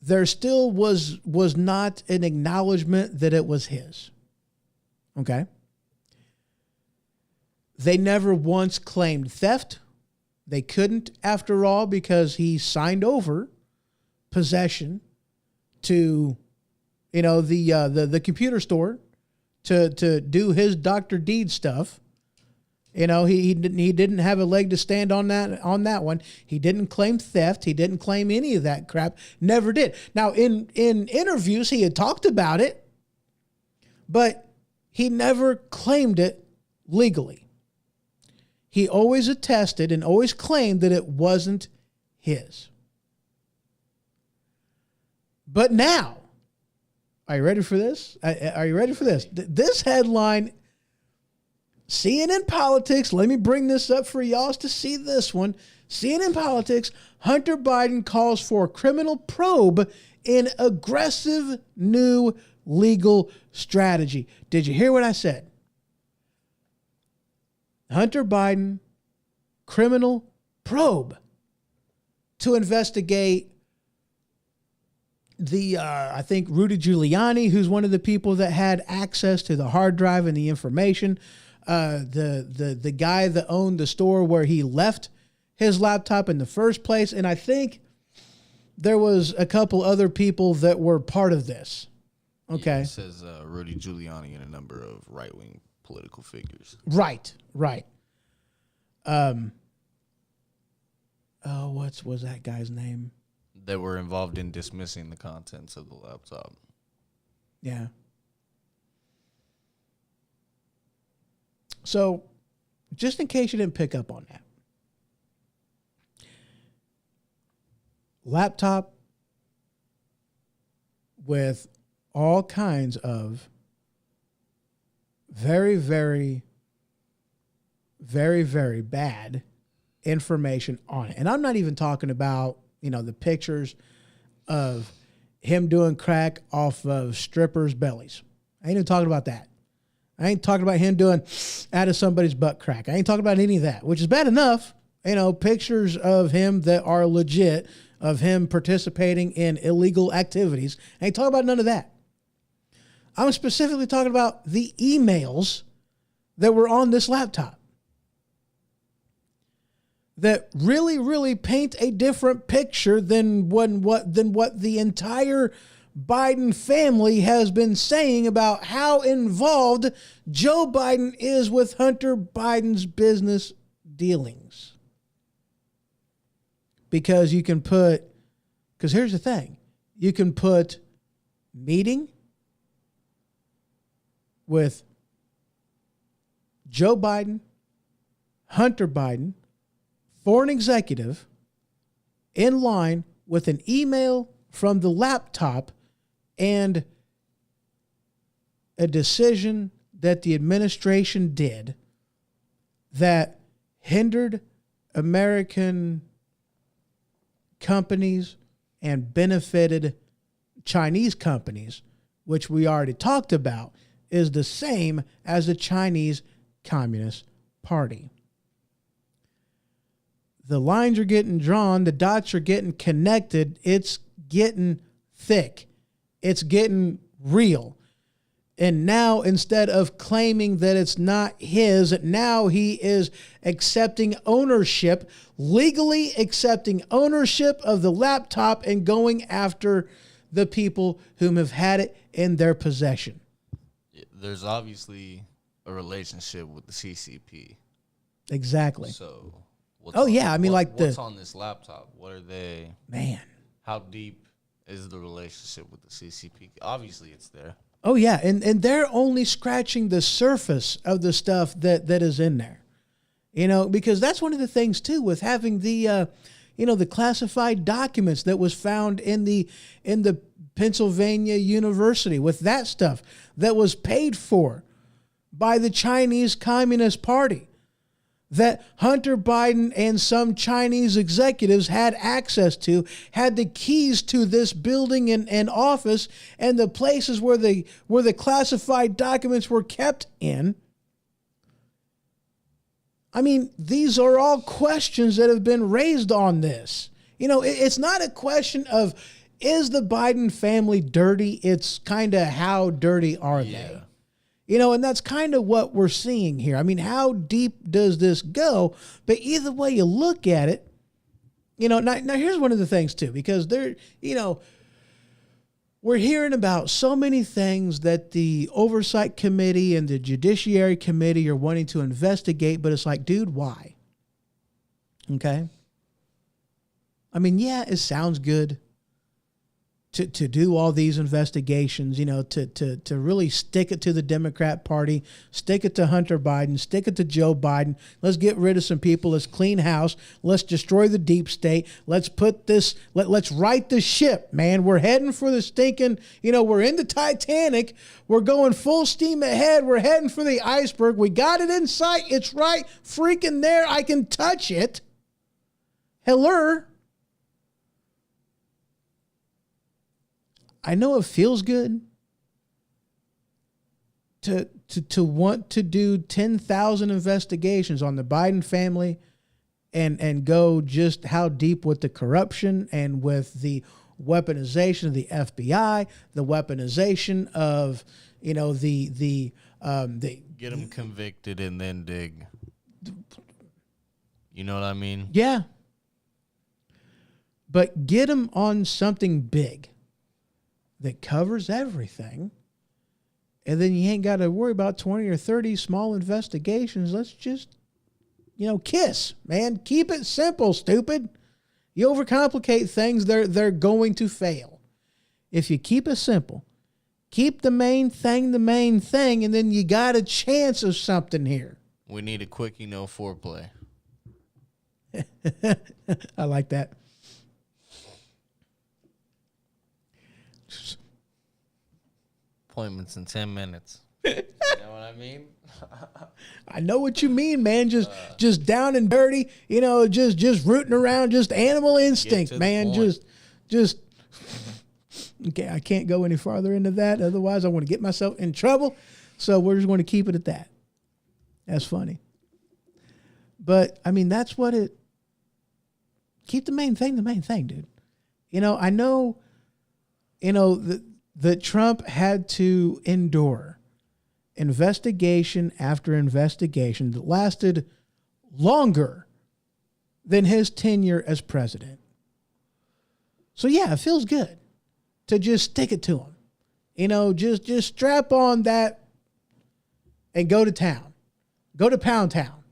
there still was not an acknowledgement that it was his. Okay? They never once claimed theft. They couldn't, after all, because he signed over possession to, you know, the computer store to do his Dr. Deed stuff. You know, he didn't have a leg to stand on that one. He didn't claim theft. He didn't claim any of that crap. Never did. Now, in interviews, he had talked about it, but he never claimed it legally. He always attested and always claimed that it wasn't his. But now, are you ready for this? Are you ready for this? This headline, CNN Politics, let me bring this up for y'all to see this one. CNN Politics, Hunter Biden calls for criminal probe in aggressive new legal strategy. Did you hear what I said? Hunter Biden, criminal probe to investigate I think Rudy Giuliani, who's one of the people that had access to the hard drive and the information, the guy that owned the store where he left his laptop in the first place. And I think there was a couple other people that were part of this. Okay. Yeah, it says Rudy Giuliani and a number of right-wing political figures. Right. What was that guy's name? That were involved in dismissing the contents of the laptop. Yeah. So, just in case you didn't pick up on that, laptop with all kinds of very, very, very, very bad information on it. And I'm not even talking about, you know, the pictures of him doing crack off of strippers' bellies. I ain't even talking about that. I ain't talking about him doing out of somebody's butt crack. I ain't talking about any of that, which is bad enough. You know, pictures of him that are legit, of him participating in illegal activities. I ain't talking about none of that. I'm specifically talking about the emails that were on this laptop that really, really paint a different picture than what the entire Biden family has been saying about how involved Joe Biden is with Hunter Biden's business dealings. Because here's the thing, you can put meeting with Joe Biden, Hunter Biden, foreign executive, in line with an email from the laptop and a decision that the administration did that hindered American companies and benefited Chinese companies, which we already talked about, is the same as the Chinese Communist Party. The lines are getting drawn, the dots are getting connected, it's getting thick. It's getting real. And now, instead of claiming that it's not his, now he is accepting ownership, legally accepting ownership of the laptop and going after the people whom have had it in their possession. There's obviously a relationship with the CCP. Exactly. So, what's what's on this laptop? What are they? Man. How deep is the relationship with the CCP? Obviously, it's there. Oh, yeah. And they're only scratching the surface of the stuff that is in there. You know, because that's one of the things, too, with having the, the classified documents that was found in the Pennsylvania University, with that stuff that was paid for by the Chinese Communist Party, that Hunter Biden and some Chinese executives had access to, had the keys to this building and office and the places where the classified documents were kept in. I mean, these are all questions that have been raised on this. You know, it's not a question of, is the Biden family dirty? It's kind of, how dirty are they? You know, and that's kind of what we're seeing here. I mean, how deep does this go? But either way you look at it, now here's one of the things too, because we're hearing about so many things that the Oversight Committee and the Judiciary Committee are wanting to investigate, but it's like, dude, why? Okay. I mean, yeah, it sounds good to do all these investigations, to really stick it to the Democrat Party, stick it to Hunter Biden, stick it to Joe Biden. Let's get rid of some people. Let's clean house. Let's destroy the deep state. Let's let's right the ship, man. We're heading for the stinking, we're in the Titanic. We're going full steam ahead. We're heading for the iceberg. We got it in sight. It's right freaking there. I can touch it. Hello. I know it feels good to want to do 10,000 investigations on the Biden family and go just how deep with the corruption and with the weaponization of the FBI, the weaponization of, the get them convicted and then dig. You know what I mean? Yeah. But get them on something big that covers everything, and then you ain't got to worry about 20 or 30 small investigations. Let's just, kiss, man. Keep it simple, stupid. You overcomplicate things, they're going to fail. If you keep it simple, keep the main thing, and then you got a chance of something here. We need a quickie, no foreplay. I like that. Appointments in 10 minutes. You know what I mean? I know what you mean, man. Just down and dirty, just rooting around, just animal instinct, man. Just okay, I can't go any farther into that. Otherwise, I want to get myself in trouble. So we're just going to keep it at that. That's funny. But I mean, that's what it, keep the main thing, dude. You know, I know, you know, that Trump had to endure investigation after investigation that lasted longer than his tenure as president. So yeah, it feels good to just stick it to him. You know, just strap on that and go to town. Go to Pound Town.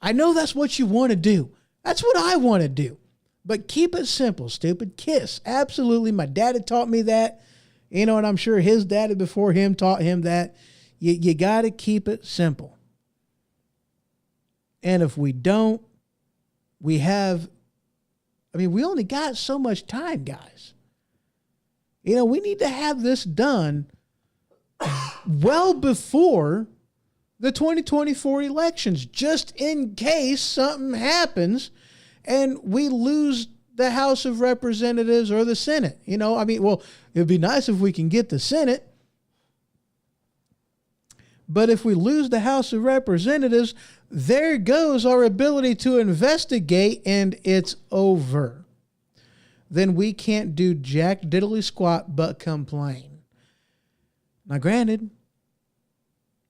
I know that's what you want to do. That's what I want to do. But keep it simple, stupid. KISS. Absolutely. My dad had taught me that. You know, and I'm sure his daddy before him taught him that. You got to keep it simple. And if we don't, we only got so much time, guys. You know, we need to have this done well before the 2024 elections, just in case something happens and we lose the House of Representatives or the Senate. You know, I mean, well, it'd be nice if we can get the Senate. But if we lose the House of Representatives, there goes our ability to investigate and it's over. Then we can't do jack diddly squat but complain. Now, granted,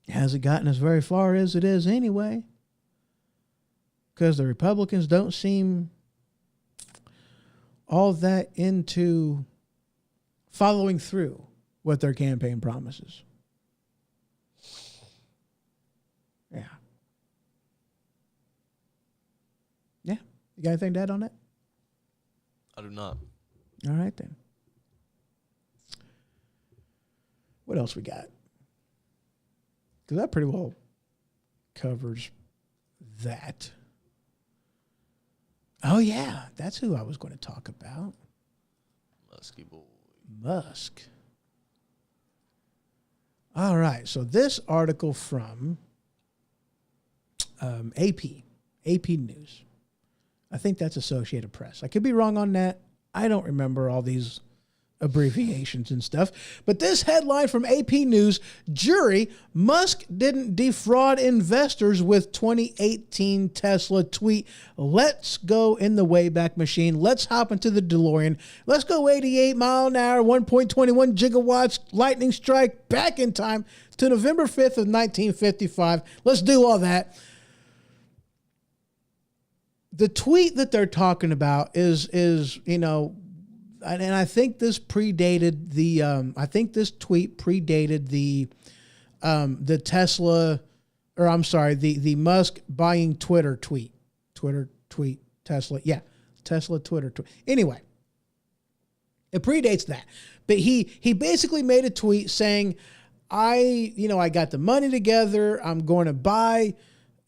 it hasn't gotten as very far as it is anyway, because the Republicans don't seem all that into following through with their campaign promises. Yeah. Yeah. You got anything to add on that? I do not. All right, then. What else we got? Because that pretty well covers that. Oh, yeah. That's who I was going to talk about. Musky boy. Musk. All right. So this article from AP News. I think that's Associated Press. I could be wrong on that. I don't remember all these abbreviations and stuff. But this headline from AP News, jury, Musk didn't defraud investors with 2018 Tesla tweet. Let's go in the Wayback Machine. Let's hop into the DeLorean. Let's go 88 mile an hour, 1.21 gigawatts, lightning strike, back in time to November 5th of 1955. Let's do all that. The tweet that they're talking about is, you know, and I think this predated the, the Tesla, or I'm sorry, the Musk buying Twitter tweet, Tesla. Yeah. Tesla Twitter tweet. Anyway, it predates that, but he basically made a tweet saying, I got the money together. I'm going to buy,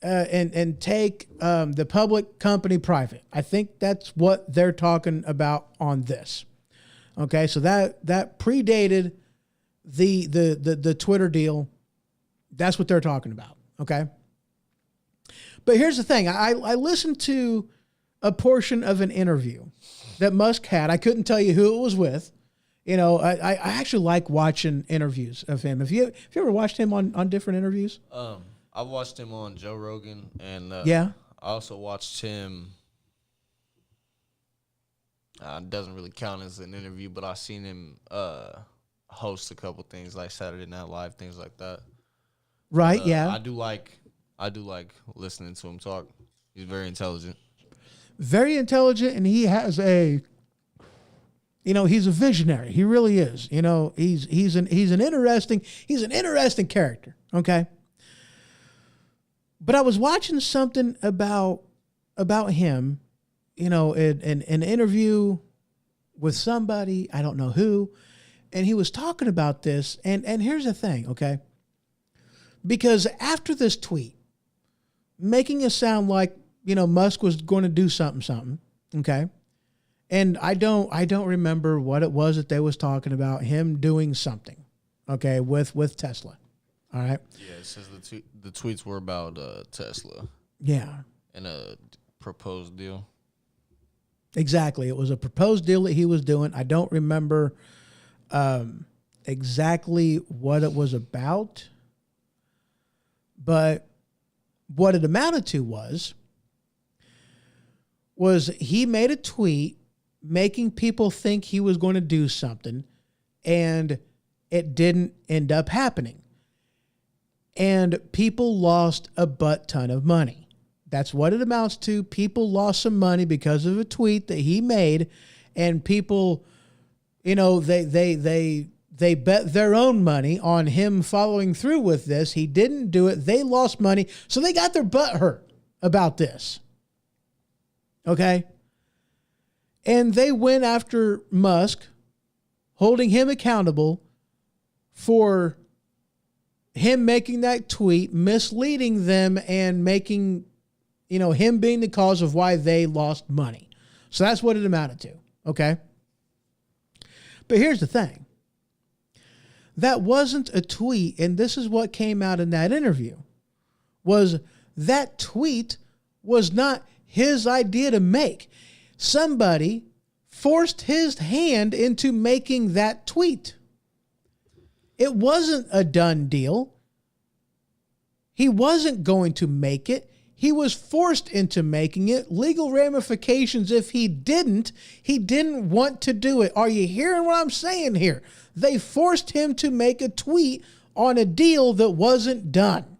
and take the public company private. I think that's what they're talking about on this. Okay, so that predated the Twitter deal. That's what they're talking about. Okay, but here's the thing: I listened to a portion of an interview that Musk had. I couldn't tell you who it was with. You know, I actually like watching interviews of him. Have you ever watched him on different interviews? I watched him on Joe Rogan, and yeah, I also watched him. It doesn't really count as an interview, but I've seen him host a couple things like Saturday Night Live, things like that. Right? But, yeah. I do like listening to him talk. He's very intelligent. Very intelligent, and he has he's a visionary. He really is. You know, he's an interesting character. Okay. But I was watching something about him, you know, in an interview with somebody, I don't know who, and he was talking about this. And here's the thing, okay? Because after this tweet, making it sound like, you know, Musk was going to do something, okay? And I don't remember what it was that they was talking about, him doing something, okay, with Tesla. All right. Yeah, it says the tweets were about Tesla. Yeah. And a proposed deal. Exactly. It was a proposed deal that he was doing. I don't remember exactly what it was about. But what it amounted to was he made a tweet making people think he was going to do something, and it didn't end up happening. And people lost a butt ton of money. That's what it amounts to. People lost some money because of a tweet that he made, and people, you know, they bet their own money on him following through with this. He didn't do it. They lost money, so they got their butt hurt about this. Okay? And they went after Musk, holding him accountable for him making that tweet, misleading them, and making, you know, him being the cause of why they lost money. So that's what it amounted to. Okay? But here's the thing. That wasn't a tweet, and this is what came out in that interview, was that tweet was not his idea to make. Somebody forced his hand into making that tweet. It wasn't a done deal. He wasn't going to make it. He was forced into making it. Legal ramifications if he didn't want to do it. Are you hearing what I'm saying here? They forced him to make a tweet on a deal that wasn't done.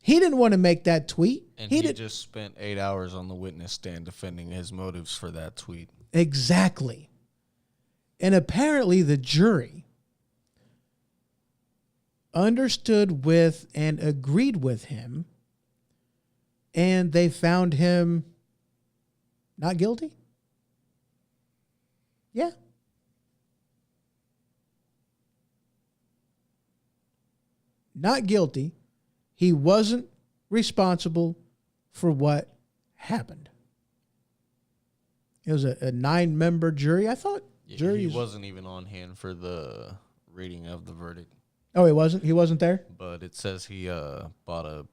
He didn't want to make that tweet. And he just spent 8 hours on the witness stand defending his motives for that tweet. Exactly. And apparently the jury understood with and agreed with him, and they found him not guilty. Yeah. Not guilty. He wasn't responsible for what happened. It was a 9-member jury. I thought He wasn't even on hand for the reading of the verdict. Oh, he wasn't? He wasn't there? But it says he bought a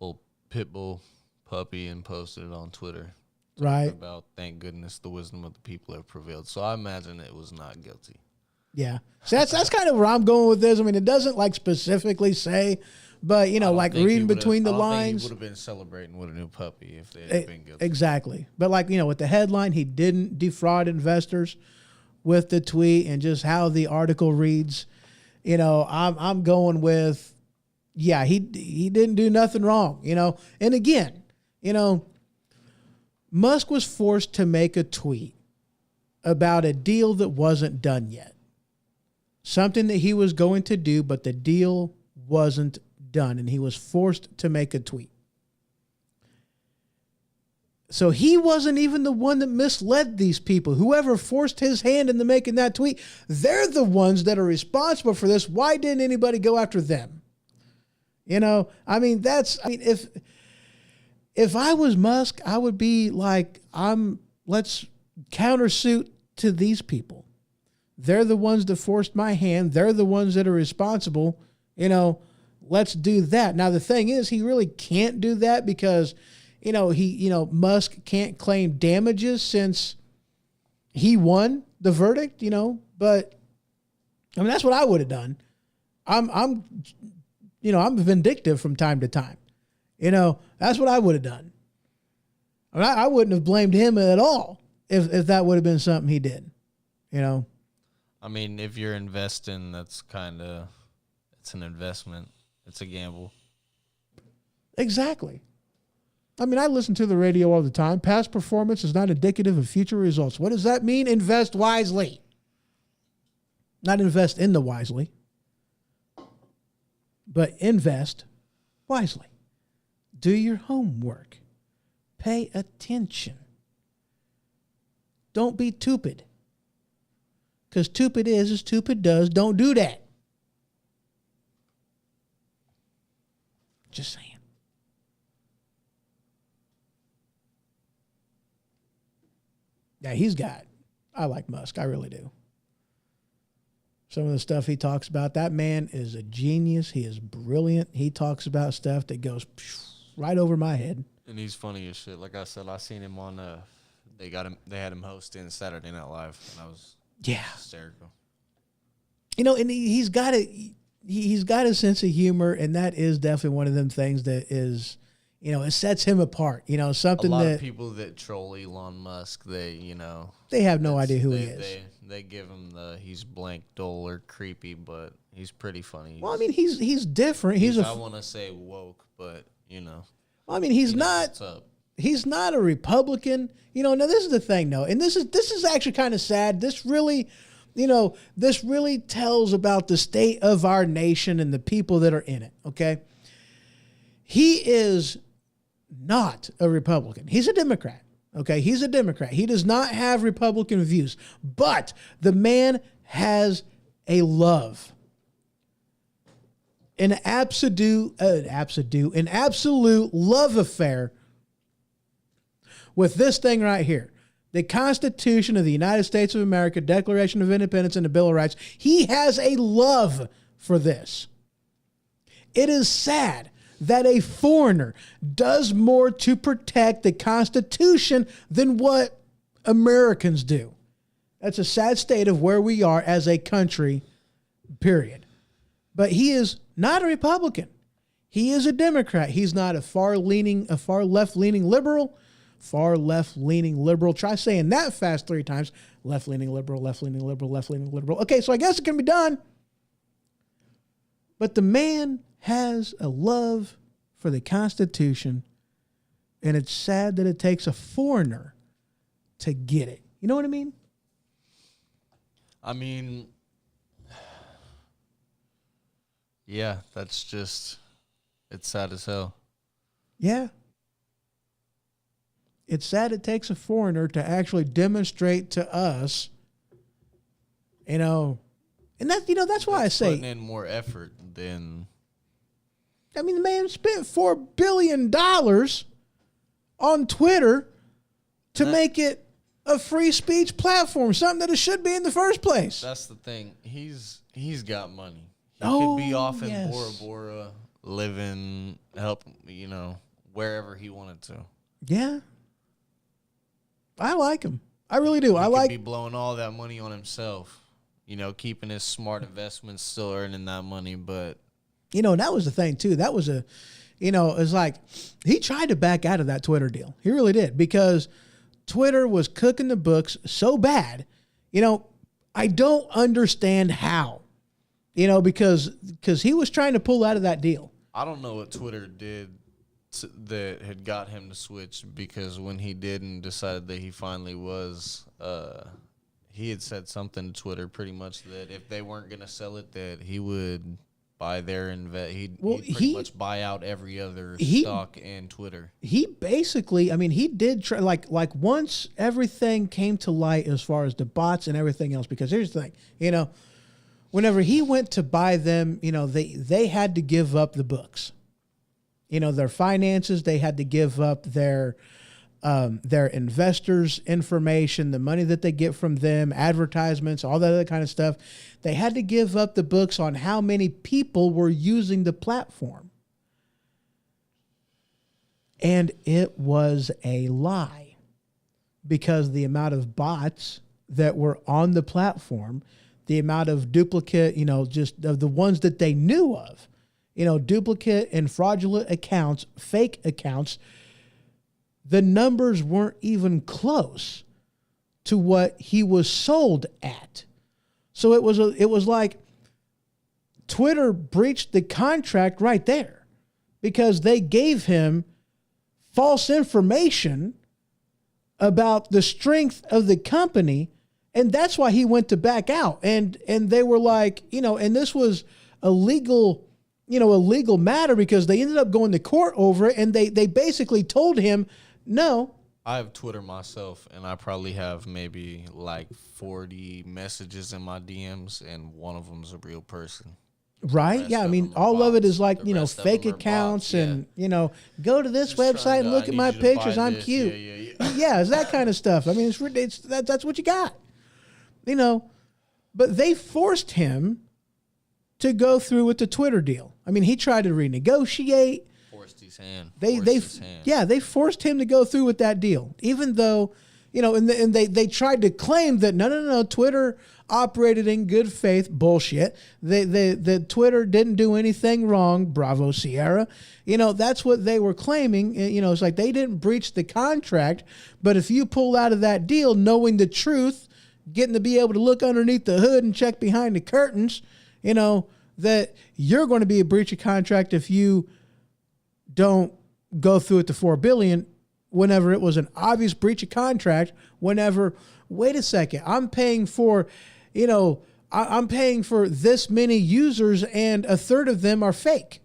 little pit bull puppy and posted it on Twitter. Right. About, thank goodness, the wisdom of the people have prevailed. So I imagine it was not guilty. Yeah. So that's kind of where I'm going with this. I mean, it doesn't like specifically say, but, you know, like reading between the lines. He would have been celebrating with a new puppy if they had been guilty. Exactly. But like, you know, with the headline, he didn't defraud investors with the tweet, and just how the article reads, you know, I'm going with, yeah, he didn't do nothing wrong, you know. And again, you know, Musk was forced to make a tweet about a deal that wasn't done yet. Something that he was going to do, but the deal wasn't done, and he was forced to make a tweet. So he wasn't even the one that misled these people. Whoever forced his hand into making that tweet, they're the ones that are responsible for this. Why didn't anybody go after them? You know, I mean, if I was Musk, I would be like, let's countersuit to these people. They're the ones that forced my hand. They're the ones that are responsible. You know, let's do that. Now, the thing is, he really can't do that because, you know, Musk can't claim damages since he won the verdict, you know, but I mean, that's what I would have done. I'm vindictive from time to time. You know, that's what I would have done. I mean, I wouldn't have blamed him at all if that would have been something he did, you know. I mean, if you're investing, it's an investment. It's a gamble. Exactly. I mean, I listen to the radio all the time. Past performance is not indicative of future results. What does that mean? Invest wisely. Not invest in the wisely, but invest wisely. Do your homework. Pay attention. Don't be stupid. Because stupid is as stupid does. Don't do that. Just saying. Yeah, I like Musk. I really do. Some of the stuff he talks about, that man is a genius. He is brilliant. He talks about stuff that goes right over my head. And he's funny as shit. Like I said, I seen him on they had him hosting Saturday Night Live, and I was hysterical. You know, and he's got it. he's got a sense of humor, and that is definitely one of them things that is, it sets him apart. Something A lot that of people that troll Elon Musk, they have no idea who he is. They give him he's blank, dull, or creepy, but he's pretty funny. Well, I mean, he's different. I want to say woke, but Well, I mean, he's not. What's up? He's not a Republican. Now this is the thing, though, and this is actually kind of sad. This really, this really tells about the state of our nation and the people that are in it. Okay, he is not a Republican. He's a Democrat. Okay, he's a Democrat. He does not have Republican views, but the man has a love, an absolute love affair with this thing right here. The Constitution of the United States of America, Declaration of Independence, and the Bill of Rights. He has a love for this. It is sad that a foreigner does more to protect the Constitution than what Americans do. That's a sad state of where we are as a country, period. But he is not a Republican. He is a Democrat. He's not a far left-leaning liberal. Far left-leaning liberal. Try saying that fast 3 times. Left-leaning liberal, left-leaning liberal, left-leaning liberal. Okay, so I guess it can be done. But the man has a love for the Constitution, and it's sad that it takes a foreigner to get it. You know what I mean? I mean, yeah, that's just, it's sad as hell. Yeah. It's sad it takes a foreigner to actually demonstrate to us, and that's why I say putting in more effort than. I mean, the man spent $4 billion on Twitter to make it a free speech platform, something that it should be in the first place. That's the thing. He's got money. He Oh, could be off in yes. Bora Bora, living, wherever he wanted to. Yeah. I like him. I really do. He could be blowing all that money on himself, keeping his smart investments, still earning that money, but. That was the thing, too. That was it's like he tried to back out of that Twitter deal. He really did, because Twitter was cooking the books so bad. I don't understand how, because he was trying to pull out of that deal. I don't know what Twitter did that had got him to switch, because when he did and decided that he finally was, he had said something to Twitter pretty much that if they weren't going to sell it, that he would buy their he'd pretty much buy out every other stock in Twitter. He basically, he did try, like once everything came to light as far as the bots and everything else, because here's the thing, whenever he went to buy them, they had to give up the books, their finances, they had to give up their investors' information, the money that they get from them, advertisements, all that other kind of stuff. They had to give up the books on how many people were using the platform. And it was a lie, because the amount of bots that were on the platform, the amount of duplicate, just of the ones that they knew of, duplicate and fraudulent accounts, fake accounts, the numbers weren't even close to what he was sold at. So it was like Twitter breached the contract right there, because they gave him false information about the strength of the company, and that's why he went to back out. And they were like, and this was a legal matter, because they ended up going to court over it, and they basically told him, no. I have Twitter myself, and I probably have maybe like 40 messages in my DMs, and one of them's a real person. Right? Yeah, all of it is like, fake accounts, and, go to this website and look at my pictures. I'm cute. Yeah, it's that kind of stuff. That's what you got. But they forced him to go through with the Twitter deal. He tried to renegotiate. Forced his hand. They forced him to go through with that deal, even though and they tried to claim that no, Twitter operated in good faith. Bullshit. The Twitter didn't do anything wrong. Bravo, Sierra. That's what they were claiming. It's like they didn't breach the contract, but if you pull out of that deal knowing the truth, getting to be able to look underneath the hood and check behind the curtains, that you're going to be a breach of contract if you don't go through it to $4 billion, whenever it was an obvious breach of contract, wait a second, I'm paying for, I'm paying for this many users and a third of them are fake.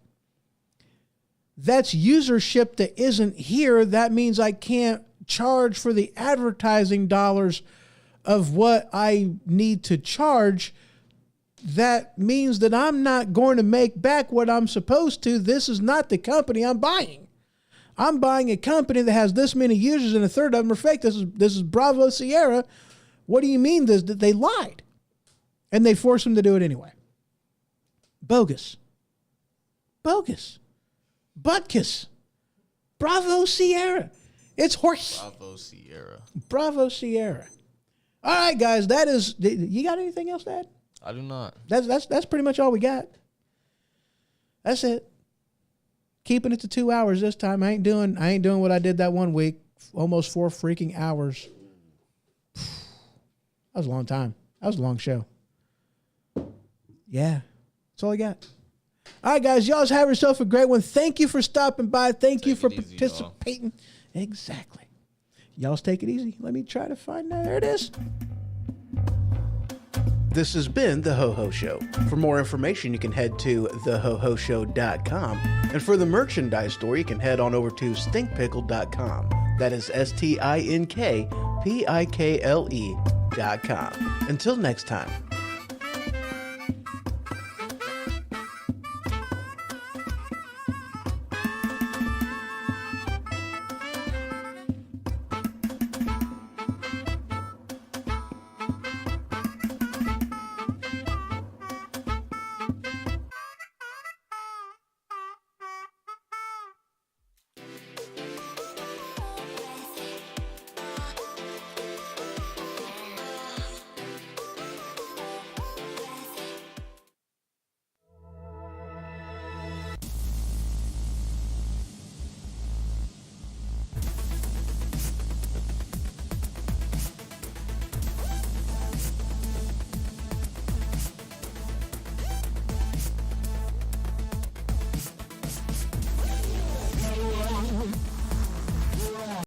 That's usership that isn't here. That means I can't charge for the advertising dollars of what I need to charge. That means that I'm not going to make back what I'm supposed to. This is not the company I'm buying. I'm buying a company that has this many users and a third of them are fake. This is Bravo Sierra. What do you mean that they lied? And they forced them to do it anyway. Bogus. Butkus. Bravo Sierra. It's horse. Bravo Sierra. All right, guys, you got anything else to add? I do not. That's pretty much all we got. That's it. Keeping it to 2 hours this time. I ain't doing what I did that one week. Almost 4 freaking hours. That was a long time. That was a long show. Yeah. That's all I got. All right, guys. Y'all have yourself a great one. Thank you for stopping by. Thank you for participating. Exactly. Y'all take it easy. Let me try to find that. There it is. This has been The Ho Ho Show. For more information, you can head to thehohoshow.com. And for the merchandise store, you can head on over to stinkpickle.com. That is stinkpikle.com. Until next time.